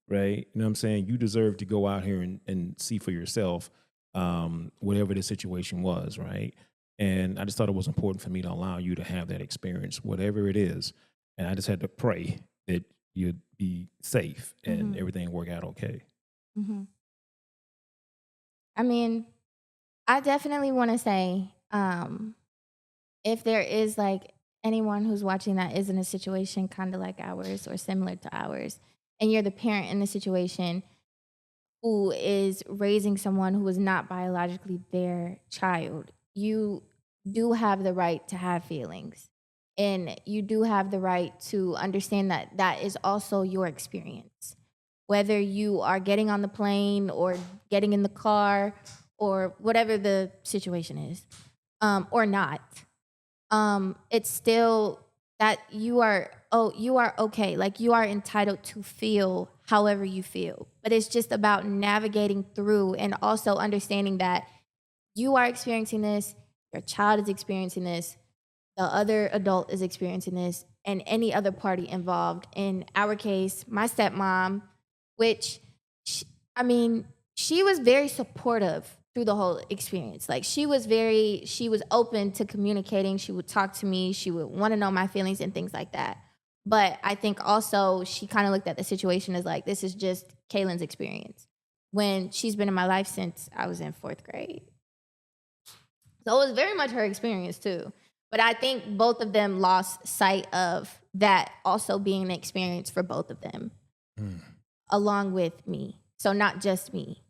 Right? You know what I'm saying? You deserve to go out here and see for yourself whatever the situation was, right? And I just thought it was important for me to allow you to have that experience, whatever it is. And I just had to pray that you'd be safe and everything work out okay. I mean, I definitely want to say, if there is like anyone who's watching that is in a situation kind of like ours or similar to ours, and you're the parent in the situation who is raising someone who is not biologically their child, you do have the right to have feelings. And you do have the right to understand that that is also your experience. Whether you are getting on the plane or getting in the car or whatever the situation is, or not, it's still that you are okay. Like, you are entitled to feel however you feel. But it's just about navigating through and also understanding that you are experiencing this, your child is experiencing this, the other adult is experiencing this, and any other party involved. In our case, my stepmom, which, she was very supportive through the whole experience. Like, she was open to communicating. She would talk to me. She would want to know my feelings and things like that. But I think also she kind of looked at the situation as like, this is just Kaylin's experience, when she's been in my life since I was in 4th grade. So it was very much her experience too. But I think both of them lost sight of that also being an experience for both of them, along with me. So not just me.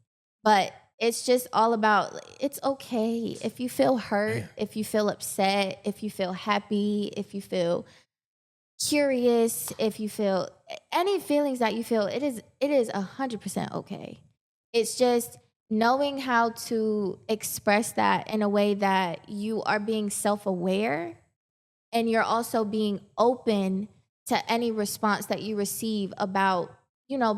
But it's just all about, it's okay if you feel hurt, if you feel upset, if you feel happy, if you feel curious, if you feel any feelings that you feel, it is 100% okay. It's just knowing how to express that in a way that you are being self-aware and you're also being open to any response that you receive about,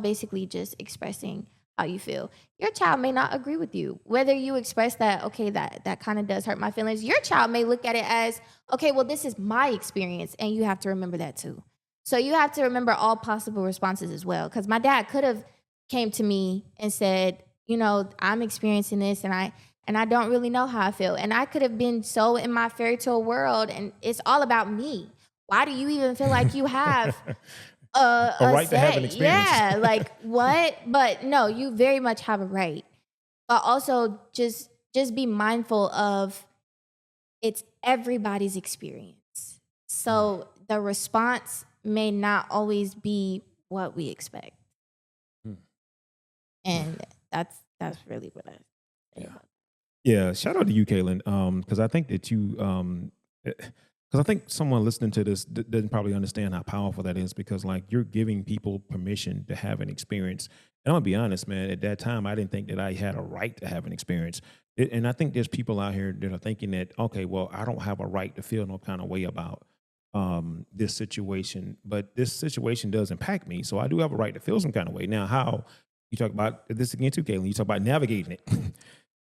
basically just expressing how you feel. Your child may not agree with you. Whether you express that, okay, that kind of does hurt my feelings, your child may look at it as, okay, well, this is my experience, and you have to remember that too. So you have to remember all possible responses as well. Because my dad could have came to me and said, I'm experiencing this, and I don't really know how I feel. And I could have been so in my fairy tale world, and it's all about me. Why do you even feel like you have a right to have an experience? Yeah, like what? But no, you very much have a right. But also just be mindful of it's everybody's experience. So the response may not always be what we expect. And that's really what I say about. Yeah, shout out to you, Kaylin, because I think that you, because I think someone listening to this doesn't probably understand how powerful that is, because like you're giving people permission to have an experience. And I'm gonna be honest, man, at that time, I didn't think that I had a right to have an experience. And I think there's people out here that are thinking that, okay, well, I don't have a right to feel no kind of way about this situation, but this situation does impact me. So I do have a right to feel some kind of way. Now, how you talk about this again too, Kaylin, you talk about navigating it. You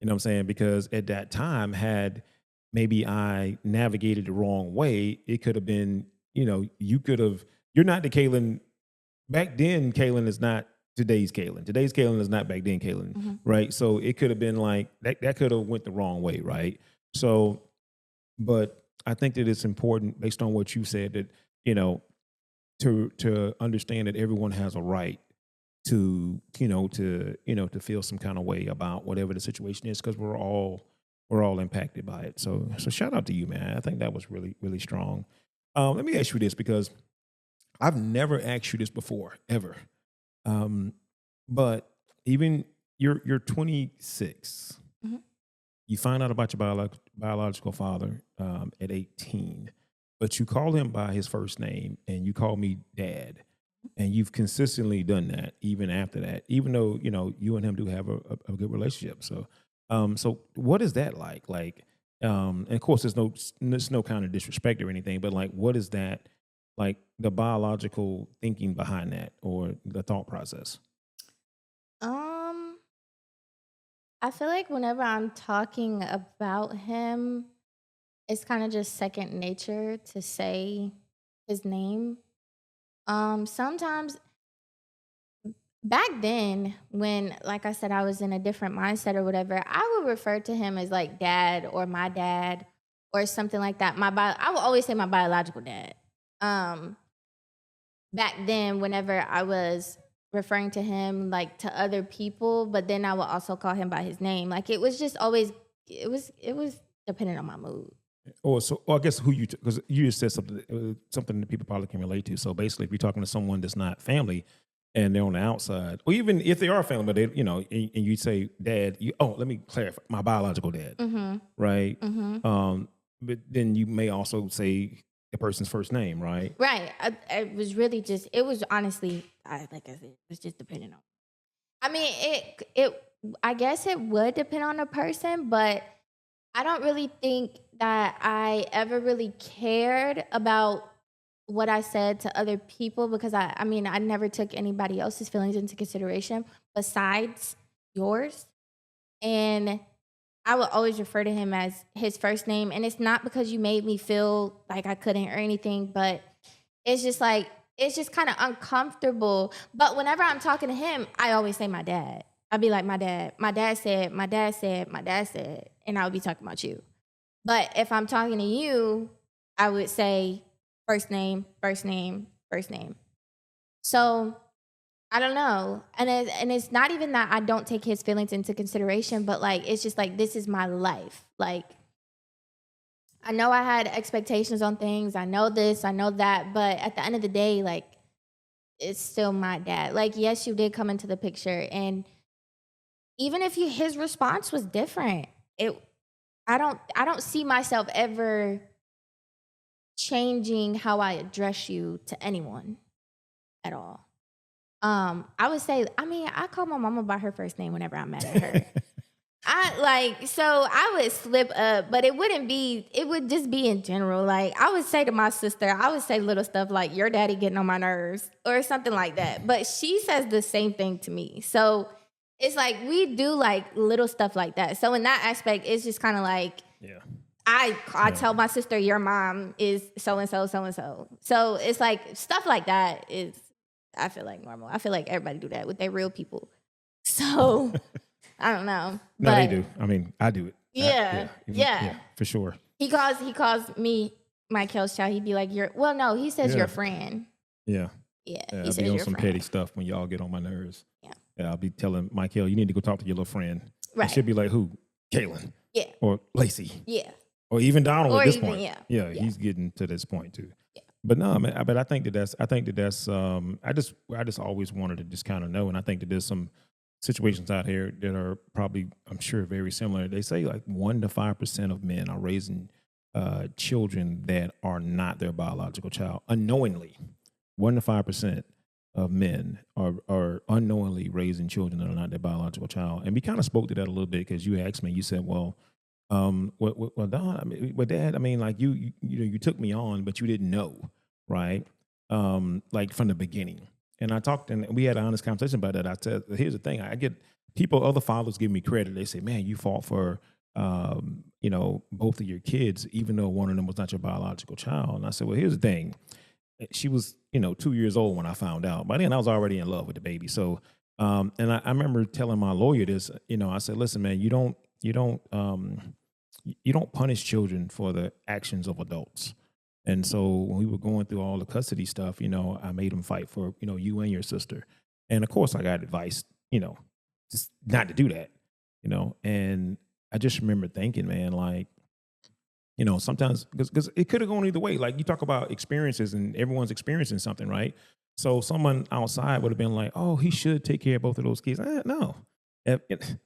know what I'm saying? Because at that time, had maybe I navigated the wrong way, it could have been, you're not the Kaylin. Back then, Kaylin is not today's Kaylin. Today's Kaylin is not back then Kaylin, right? So it could have been like, that could have went the wrong way, right? So, but I think that it's important, based on what you said, that, to understand that everyone has a right to feel some kind of way about whatever the situation is, because we're all impacted by it. So shout out to you, man. I think that was really, really strong. Let me ask you this, because I've never asked you this before, ever. But even you're 26. You find out about your biological father at 18, but you call him by his first name, and you call me dad. And you've consistently done that even after that, even though, you and him do have a good relationship. So, so what is that like? Like, And of course, there's no kind of disrespect or anything, but like, what is that, like the biological thinking behind that or the thought process? Um, I feel like whenever I'm talking about him, it's kind of just second nature to say his name. Sometimes back then, when, like I said, I was in a different mindset or whatever, I would refer to him as like dad or my dad or something like that. I would always say my biological dad. Um, Back then, whenever I was referring to him like to other people, but then I would also call him by his name. Like it was just always, it was dependent on my mood. Or so, or I guess who you, because you just said something that people probably can relate to. So basically, if you're talking to someone that's not family and they're on the outside, or even if they are family, but they, and you say dad, let me clarify, my biological dad, right? But then you may also say the person's first name, right? Right. It was really just, it was honestly, like I said, it was just dependent on. I mean, I guess it would depend on the person, but I don't really think that I ever really cared about what I said to other people because I mean, I never took anybody else's feelings into consideration besides yours. And I would always refer to him as his first name. And it's not because you made me feel like I couldn't or anything, but it's just like, it's just kind of uncomfortable. But whenever I'm talking to him, I always say my dad. I'd be like, my dad said, my dad said, my dad said, and I would be talking about you. But if I'm talking to you, I would say first name, first name, first name. So I don't know. And it's not even that I don't take his feelings into consideration, but like, it's just like, this is my life. Like, I know I had expectations on things. I know this, I know that. But at the end of the day, like, it's still my dad. Like, yes, you did come into the picture. And even if his response was different, I don't see myself ever changing how I address you to anyone at all. I would say, I call my mama by her first name whenever I'm mad at her. I would slip up, but it would just be in general. Like, I would say to my sister, I would say little stuff like, your daddy getting on my nerves or something like that. But she says the same thing to me. So it's like, we do like little stuff like that. So in that aspect, it's just kind of like, yeah. I tell my sister, your mom is so-and-so, so-and-so. So it's like, stuff like that is, I feel like normal. I feel like everybody do that with their real people. So I don't know. No, they do. I mean, I do it. Yeah, for sure. He calls me Michael's child. He'd be like, he says your friend. Yeah. Yeah. I'll be on some petty stuff when y'all get on my nerves. Yeah. I'll be telling Michael, you need to go talk to your little friend. Right. It should be like who? Kaylin. Yeah. Or Lacey. Yeah. Or even Donald at this point. Yeah. He's getting to this point too. Yeah. But no, man, I think that's I just always wanted to just kind of know. And I think that there's some situations out here that are probably, I'm sure, very similar. They say like 1 to 5% of men are raising children that are not their biological child unknowingly. 1 to 5% of men are unknowingly raising children that are not their biological child. And we kind of spoke to that a little bit because you asked me, you said, well, Don, Dad, I mean, like you took me on, but you didn't know, right? Like from the beginning. And I talked and we had an honest conversation about that. I said, here's the thing. I get other fathers give me credit. They say, man, you fought for, both of your kids, even though one of them was not your biological child. And I said, well, here's the thing. She was, 2 years old when I found out. By then I was already in love with the baby. So, and I remember telling my lawyer this, I said, listen, man, you don't punish children for the actions of adults. And so when we were going through all the custody stuff, I made them fight for, you and your sister. And of course I got advice, just not to do that, and I just remember thinking, man, like, sometimes because it could have gone either way. Like you talk about experiences and everyone's experiencing something, right? So someone outside would have been like, oh, he should take care of both of those kids. No, it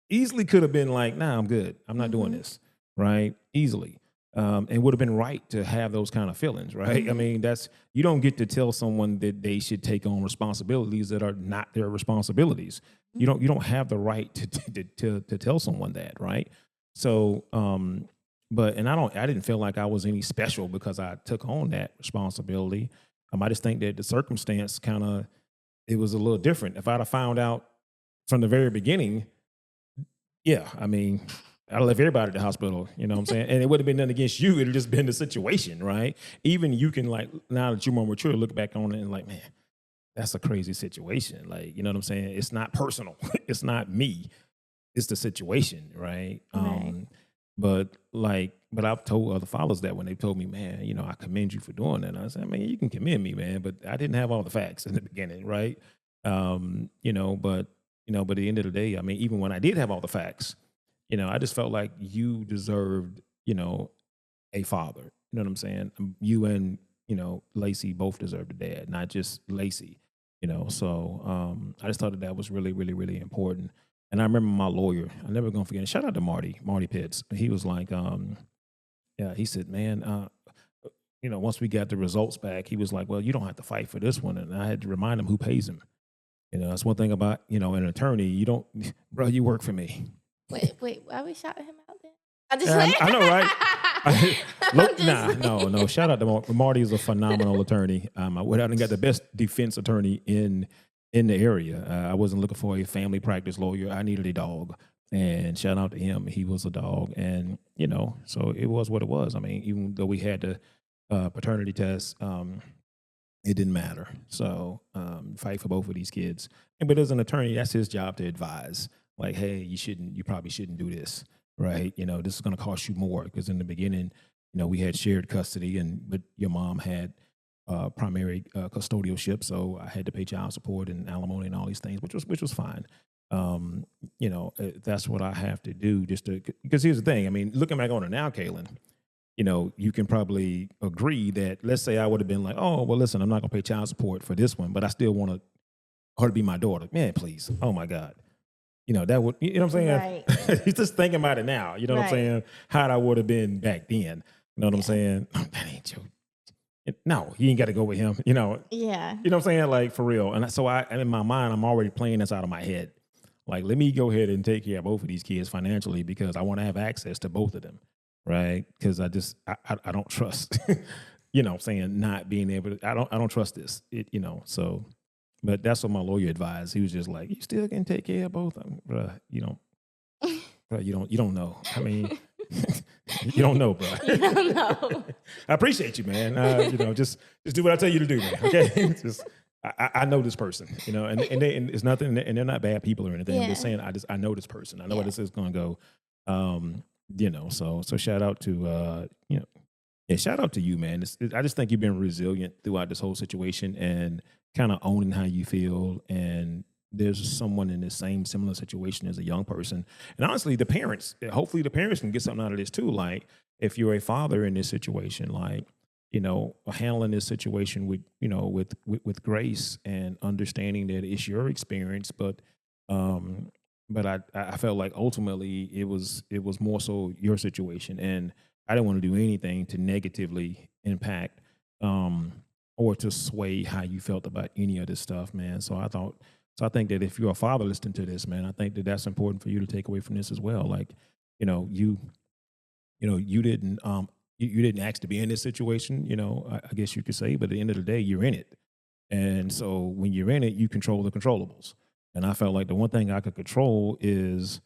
easily could have been like, nah, I'm good. I'm not doing this, right? Easily. And would have been right to have those kind of feelings, right? I mean, you don't get to tell someone that they should take on responsibilities that are not their responsibilities. You don't have the right to tell someone that, right? So and I didn't feel like I was any special because I took on that responsibility. I just think that the circumstance it was a little different. If I'd have found out from the very beginning, yeah, I mean, I left everybody at the hospital, you know what I'm saying? And it would have been nothing against you. It'd just been the situation, right? Even you can, like, now that you're more mature, look back on it and like, man, that's a crazy situation. Like, you know what I'm saying? It's not personal. It's not me. It's the situation, right? Right. But I've told other fathers that when they told me, man, you know, I commend you for doing that. And I said, man, you can commend me, man, but I didn't have all the facts in the beginning, right? But at the end of the day, I mean, even when I did have all the facts, you know, I just felt like you deserved, you know, a father. You know what I'm saying? You and, you know, Lacey both deserved a dad, not just Lacey, you know. So I just thought that was really, really, really important. And I remember my lawyer, I'm never gonna forget. Shout out to Marty Pitts. He was like, yeah, he said, man, you know, once we got the results back, he was like, well, you don't have to fight for this one. And I had to remind him who pays him. You know, that's one thing about, you know, an attorney. You don't, bro, you work for me. Wait, why we shouting him out then? I just I know, right? No. Shout out to Marty. Marty is a phenomenal attorney. I went out and got the best defense attorney in the area. I wasn't looking for a family practice lawyer. I needed a dog. And shout out to him. He was a dog. And, you know, so it was what it was. I mean, even though we had the paternity test, it didn't matter. So fight for both of these kids. But as an attorney, that's his job to advise. Like, hey, you probably shouldn't do this, right? You know, this is going to cost you more because in the beginning, you know, we had shared custody, but your mom had primary custodialship, so I had to pay child support and alimony and all these things, which was fine. You know, that's what I have to do because here's the thing. I mean, looking back on it now, Kaylin, you know, you can probably agree that let's say I would have been like, oh, well, listen, I'm not going to pay child support for this one, but I still want her to be my daughter. Man, please. Oh my God. You know, that would, you know what I'm saying? Right. He's just thinking about it now. You know what I'm saying? How I would have been back then. You know what I'm saying? Oh, that ain't you. No, you ain't got to go with him. You know? Yeah. You know what I'm saying? Like, for real. And so in my mind, I'm already playing this out of my head. Like, let me go ahead and take care of both of these kids financially because I want to have access to both of them. Right? Because I don't trust, you know what I'm saying, not being able to, I don't trust this. You know, so. But that's what my lawyer advised. He was just like, "You still can take care of both of them, bro. You don't know. I mean, you don't know, bro. You don't know. I appreciate you, man. You know, just do what I tell you to do, man. Okay, I know this person, you know, and it's nothing, and they're not bad people or anything. I'm just saying, I know this person. I know where this is going to go. You know, so shout out to shout out to you, man. I just think you've been resilient throughout this whole situation and kind of owning how you feel. And there's someone in the similar situation as a young person. And honestly, hopefully the parents can get something out of this too. Like if you're a father in this situation, like, you know, handling this situation with grace and understanding that it's your experience, but I felt like ultimately it was more so your situation, and I didn't want to do anything to negatively impact or to sway how you felt about any of this stuff, man. So I think that if you're a father listening to this, man, I think that that's important for you to take away from this as well. Like, you know, you didn't you didn't ask to be in this situation, you know, I guess you could say, but at the end of the day, you're in it. And so when you're in it, you control the controllables. And I felt like the one thing I could control is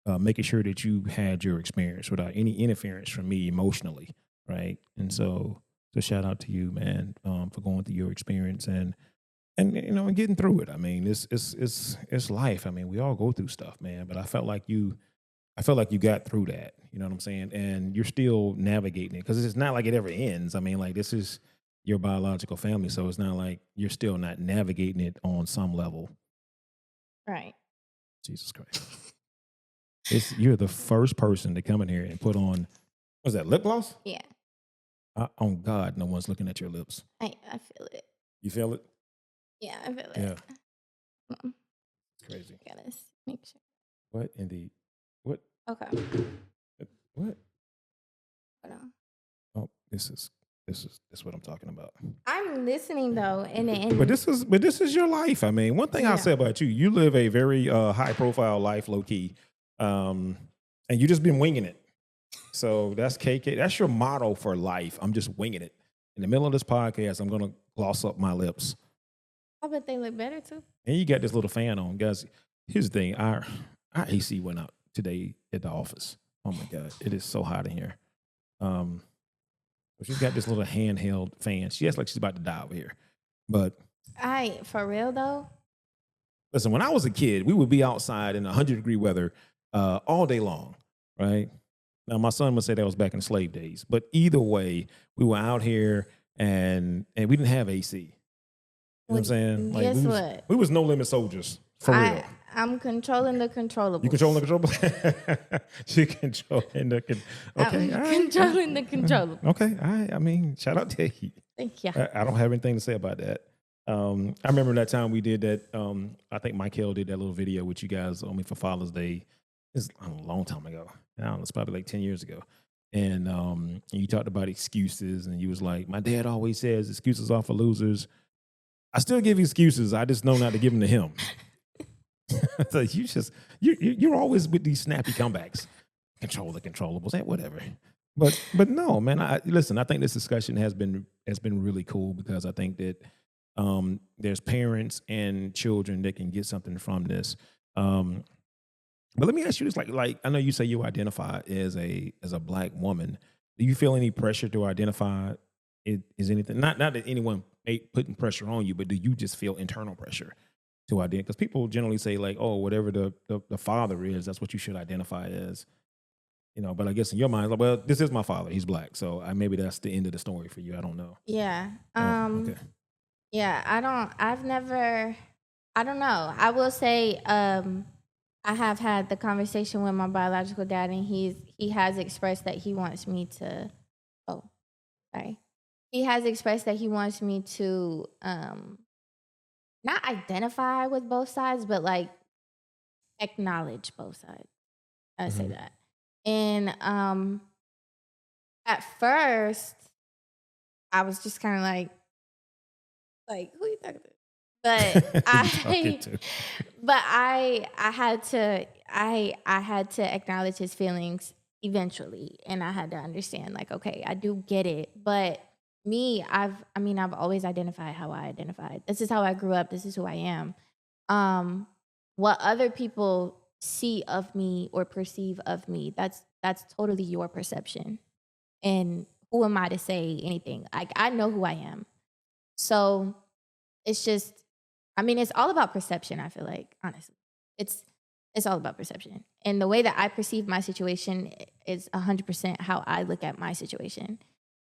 making sure that you had your experience without any interference from me emotionally, right? And so shout out to you, man, for going through your experience and you know, and getting through it. I mean, it's life. I mean, we all go through stuff, man. But I felt like you got through that. You know what I'm saying? And you're still navigating it because it's not like it ever ends. I mean, like this is your biological family, so it's not like you're still not navigating it on some level. Right. Jesus Christ. You're the first person to come in here and put on, what's that, lip gloss? Yeah. On God, no one's looking at your lips. I feel it. You feel it? Yeah, I feel it. Yeah. It's crazy. Gotta make sure. What in the, what? Okay. What? Hold on. Oh, this is what I'm talking about. I'm listening though, and but this is your life. I mean, one thing I'll say about you, you live a very high profile life, low key, and you just been winging it. So that's KK. That's your motto for life. I'm just winging it. In the middle of this podcast, I'm gonna gloss up my lips. I bet they look better too. And you got this little fan on, guys. Here's the thing: our AC went out today at the office. Oh my god, it is so hot in here. But she's got this little handheld fan. She acts like she's about to die over here. But For real though. listen, when I was a kid, we would be outside in 100-degree weather all day long, right? Now, my son would say that was back in the slave days. But either way, we were out here and we didn't have AC. You know what I'm saying? Guess what? We was no limit soldiers, for real. I'm controlling the controllables. You controlling the controllables? She controlling the okay. I'm controlling the controllables. Okay, all right. I mean, shout out to you. Thank you. I don't have anything to say about that. I remember that time we did that. I think Michael did that little video with you guys on me for Father's Day. It's a long time ago. I don't know, it's probably like 10 years ago. And you talked about excuses, and you was like, my dad always says excuses are for losers. I still give excuses. I just know not to give them to him. So you're always with these snappy comebacks. Control the controllables, whatever. But no, man. I think this discussion has been really cool because I think that there's parents and children that can get something from this. But let me ask you this: like I know you say you identify as a Black woman. Do you feel any pressure to identify? Is anything not that anyone putting pressure on you, but do you just feel internal pressure to identify? Because people generally say like, oh, whatever the father is, that's what you should identify as. You know, but I guess in your mind, like, well, this is my father. He's Black, so maybe that's the end of the story for you. I don't know. Yeah. Okay. Yeah. I don't know. I will say, I have had the conversation with my biological dad, and he has expressed that he wants me to. Oh, sorry. He has expressed that he wants me to not identify with both sides, but like acknowledge both sides. I say that. And at first, I was just kind of like, who are you talking to? But I had to acknowledge his feelings eventually, and I had to understand, like, okay, I do get it, but me, I've always identified how I identified. This is how I grew up. This is who I am. What other people see of me or perceive of me, that's totally your perception. And who am I to say anything? I know who I am. So it's just, it's all about perception, I feel like, honestly. It's all about perception. And the way that I perceive my situation is 100% how I look at my situation.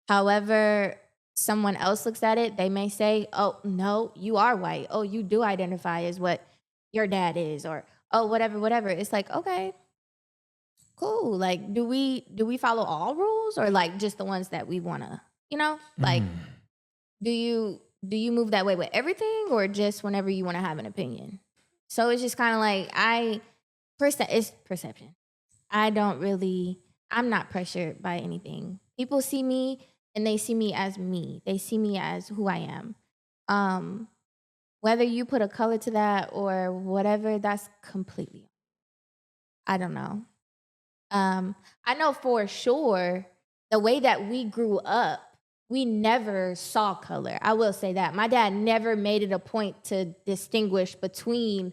However someone else looks at it, they may say, oh, no, you are white. Oh, you do identify as what your dad is, or, oh, whatever. It's like, okay, cool. Like, do we follow all rules, or like just the ones that we want to, like, do you move that way with everything, or just whenever you want to have an opinion? So it's just kind of like, it's perception. I'm not pressured by anything. People see me and they see me as me. They see me as who I am. Whether you put a color to that or whatever, that's completely, I don't know. I know for sure the way that we grew up, we never saw color. I will say that. My dad never made it a point to distinguish between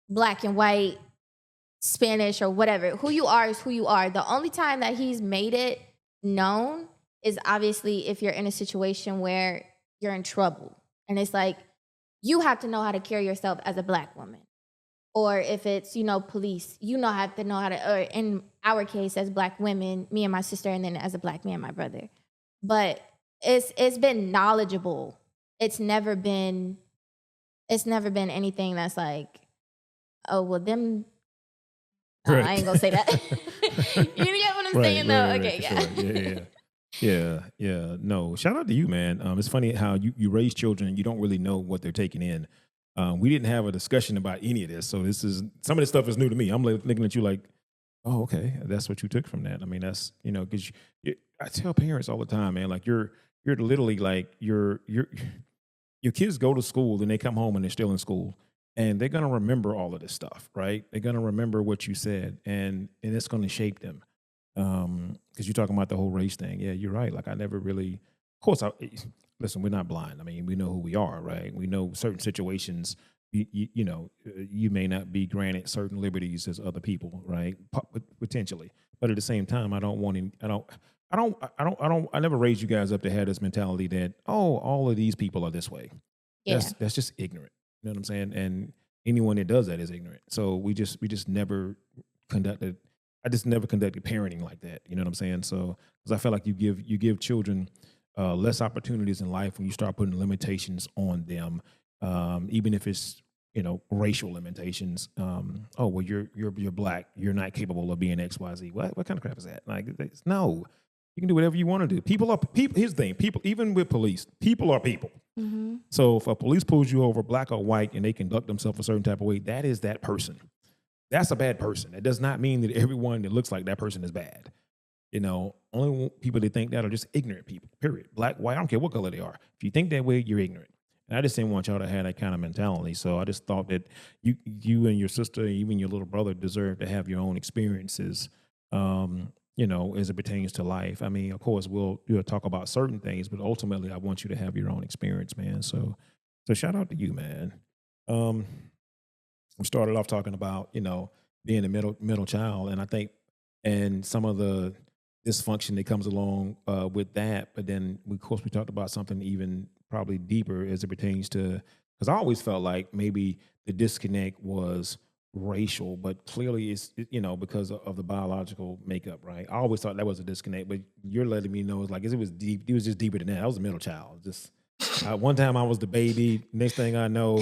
Black and white, Spanish, or whatever. Who you are is who you are. The only time that he's made it known is obviously if you're in a situation where you're in trouble. And it's like, you have to know how to carry yourself as a Black woman. Or if it's, police, have to know how to, or in our case as Black women, me and my sister, and then as a Black man, my brother. But it's been knowledgeable. It's never been anything that's like, oh, well, them. Oh, right. I ain't gonna say that. You get what I'm saying, though? Right, okay, yeah. Sure. Yeah. No, shout out to you, man. It's funny how you raise children and you don't really know what they're taking in. We didn't have a discussion about any of this, so some of this stuff is new to me. I'm looking at you like, oh, okay, that's what you took from that. That's because I tell parents all the time, man, like you're literally like your kids go to school and they come home and they're still in school, and they're gonna remember all of this stuff, right? They're gonna remember what you said, and it's gonna shape them. Because you're talking about the whole race thing. Yeah, you're right. Like I never really, of course, listen, we're not blind. I mean, we know who we are, right? We know certain situations, you know, you may not be granted certain liberties as other people, right? Potentially. But at the same time, I never raised you guys up to have this mentality that, oh, all of these people are this way. Yeah. That's just ignorant. You know what I'm saying? And anyone that does that is ignorant. So we just never conducted. I just never conducted parenting like that. You know what I'm saying? So because I feel like you give children less opportunities in life when you start putting limitations on them, even if it's racial limitations. Oh well, you're black. You're not capable of being X Y Z. What kind of crap is that? Like no. You can do whatever you want to do. People are people. Here's the thing: people, even with police, people are people. Mm-hmm. So if a police pulls you over, black or white, and they conduct themselves a certain type of way, that is that person. That's a bad person. It does not mean that everyone that looks like that person is bad. Only people that think that are just ignorant people. Period. Black, white, I don't care what color they are. If you think that way, you're ignorant. And I just didn't want y'all to have that kind of mentality. So I just thought that you and your sister, even your little brother, deserve to have your own experiences. As it pertains to life. I mean, of course, we'll talk about certain things, but ultimately, I want you to have your own experience, man. So shout out to you, man. We started off talking about being a middle child, and I think and some of the dysfunction that comes along with that. But then, of course, we talked about something even probably deeper as it pertains to, because I always felt like maybe the disconnect was racial, but clearly it's because of the biological makeup, right? I always thought that was a disconnect, but you're letting me know it was deep. It was just deeper than that. I was a middle child. Just one time I was the baby. Next thing I know,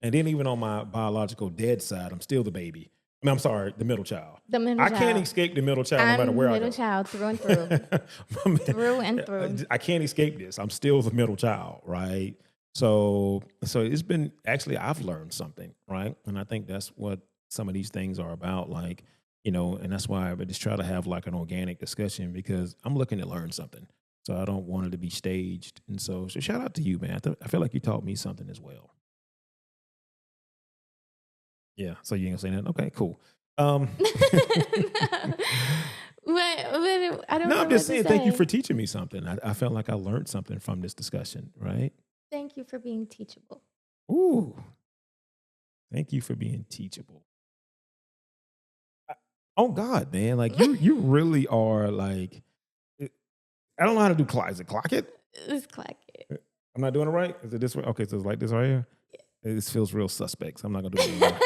and then even on my biological dead side, I'm still the baby. I mean, I'm sorry, the middle child. I can't escape the middle child no matter where I go. Middle child through and through, through and through. I can't escape this. I'm still the middle child, right? So it's been actually I've learned something, right? And I think that's what some of these things are about, like, and that's why I just try to have like an organic discussion because I'm looking to learn something. So I don't want it to be staged. And so shout out to you, man. I feel like you taught me something as well. Yeah. So you ain't gonna say that? Okay, cool. But I don't know. I'm just saying thank you for teaching me something. I felt like I learned something from this discussion, right? Thank you for being teachable. Ooh. Thank you for being teachable. Oh God, man! Like you really are like. I don't know how to do clock. Is it clock it? Let's clock it. I'm not doing it right. Is it this way? Okay, so it's like this right here. Yeah. This feels real suspect. So I'm not gonna do it anymore.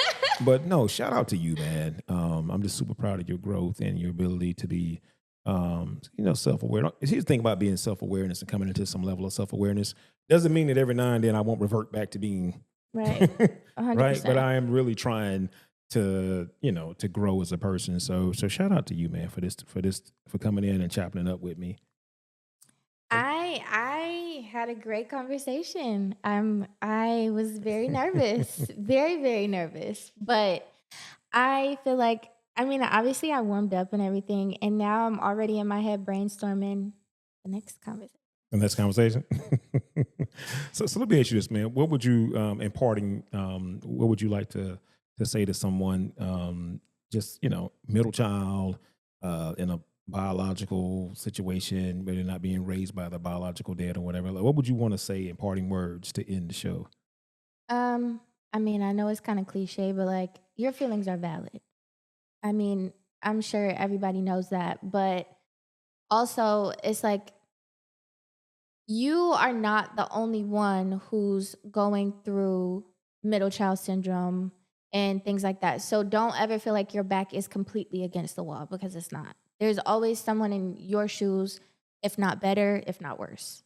But no, shout out to you, man. I'm just super proud of your growth and your ability to be, self-aware. Here's the thing about being self-awareness and coming into some level of self-awareness. Doesn't mean that every now and then I won't revert back to being right, 100%. right. But I am really trying to grow as a person. So shout out to you, man, for coming in and chopping it up with me. I had a great conversation. I was very nervous, very, very nervous, but I feel like, obviously I warmed up and everything, and now I'm already in my head brainstorming the next conversation. The next conversation. So let me ask you this, man. What would you what would you like to say to someone, just middle child in a biological situation where they're not being raised by the biological dad or whatever? Like, what would you want to say in parting words to end the show? I know it's kind of cliche, but like your feelings are valid. I'm sure everybody knows that, but also it's like you are not the only one who's going through middle child syndrome and things like that. So don't ever feel like your back is completely against the wall, because it's not. There's always someone in your shoes, if not better, if not worse.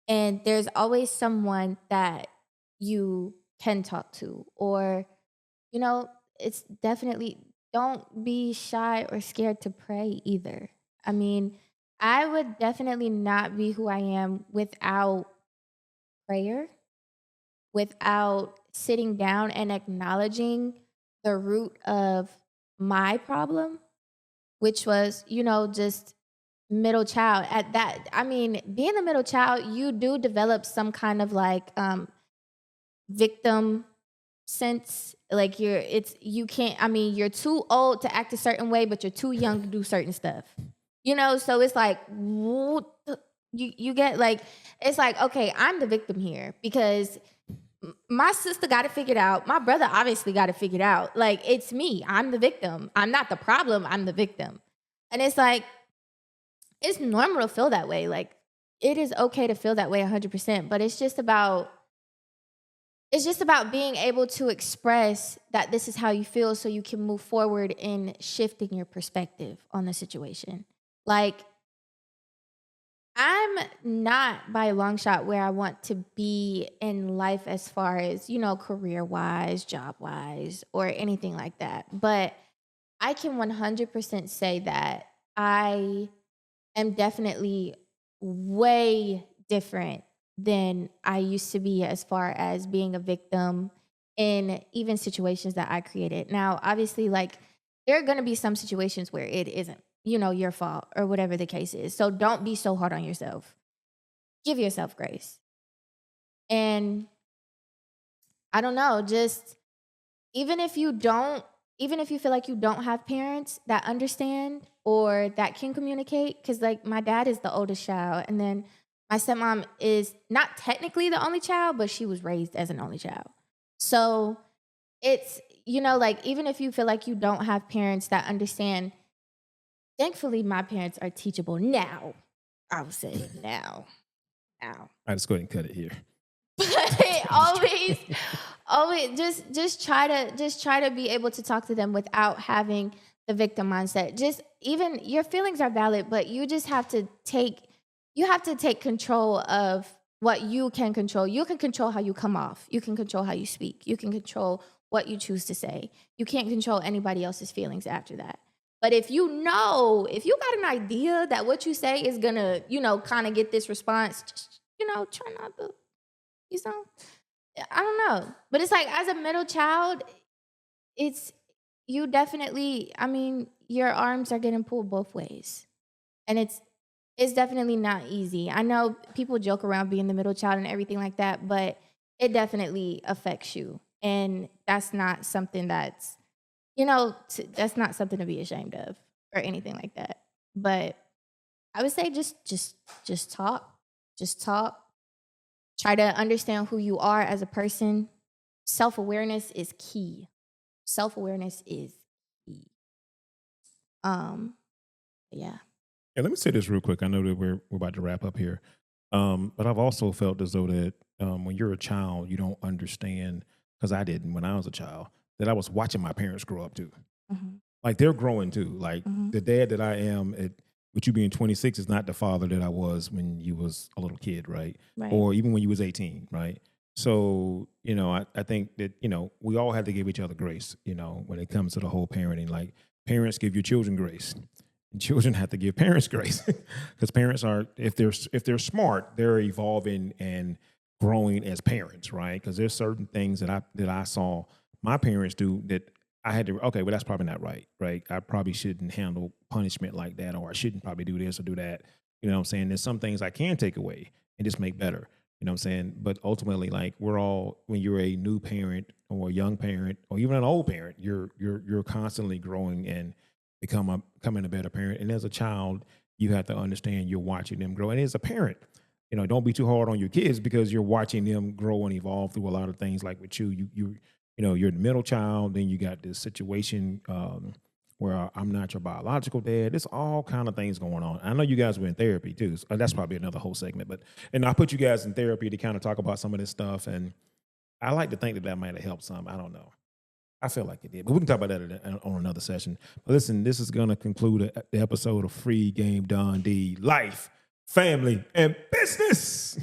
And there's always someone that you can talk to, or, it's definitely, don't be shy or scared to pray either. I would definitely not be who I am without prayer, without sitting down and acknowledging the root of my problem, which was, just middle child. At that, being a middle child, you do develop some kind of like victim sense. Like you're too old to act a certain way, but you're too young to do certain stuff. You know, so it's like, you get like, it's like, okay, I'm the victim here because my sister got it figured out. My brother obviously got it figured out. Like, it's me. I'm the victim. I'm not the problem. I'm the victim. And it's like, it's normal to feel that way. Like, it is okay to feel that way 100%, but it's just about being able to express that this is how you feel so you can move forward in shifting your perspective on the situation. Like, I'm not by a long shot where I want to be in life as far as, you know, career-wise, job-wise, or anything like that. But I can 100% say that I am definitely way different than I used to be as far as being a victim in even situations that I created. Now, obviously, like, there are going to be some situations where it isn't, you know, your fault or whatever the case is. So don't be so hard on yourself. Give yourself grace. And I don't know, just even if you feel like you don't have parents that understand or that can communicate, because like my dad is the oldest child, and then my stepmom is not technically the only child, but she was raised as an only child. So it's, you know, like, even if you feel like you don't have parents that understand, thankfully my parents are teachable now. I would say now. I just go ahead and cut it here. But always just try to be able to talk to them without having the victim mindset. Just, even your feelings are valid, but you just have to take control of what you can control. You can control how you come off. You can control how you speak. You can control what you choose to say. You can't control anybody else's feelings after that. But if you got an idea that what you say is gonna, you know, kind of get this response, just, you know, try not to, you know, I don't know. But it's like, as a middle child, you definitely, I mean, your arms are getting pulled both ways. And it's definitely not easy. I know people joke around being the middle child and everything like that, but it definitely affects you. And that's not something that's, you know, that's not something to be ashamed of or anything like that. But I would say just talk. Just talk. Try to understand who you are as a person. Self-awareness is key. Self-awareness is key. Yeah. Yeah, let me say this real quick. I know that we're about to wrap up here. But I've also felt as though that when you're a child, you don't understand, because I didn't when I was a child, that I was watching my parents grow up too. Mm-hmm. Like, they're growing too. Like, the dad that I am, with you being 26, is not the father that I was when you was a little kid, right? Or even when you was 18, right? So, you know, I think that, you know, we all have to give each other grace, you know, when it comes to the whole parenting. Like, parents give your children grace. And children have to give parents grace, because parents are, if they're smart, they're evolving and growing as parents, right? Because there's certain things that I saw my parents do that I had to, okay, well, that's probably not right, right? I probably shouldn't handle punishment like that, or I shouldn't probably do this or do that. You know what I'm saying? There's some things I can take away and just make better. You know what I'm saying? But ultimately, like, we're all, when you're a new parent or a young parent or even an old parent, you're constantly growing and becoming a better parent. And as a child, you have to understand you're watching them grow. And as a parent, you know, don't be too hard on your kids, because you're watching them grow and evolve through a lot of things. Like with you know, you're the middle child, then you got this situation where I'm not your biological dad. There's all kind of things going on. I know you guys were in therapy too. So that's probably another whole segment. And I put you guys in therapy to kind of talk about some of this stuff. And I like to think that might have helped some. I don't know. I feel like it did, but we can talk about that on another session. But listen, this is going to conclude the episode of Free Game Dundee, Life, Family, and Business.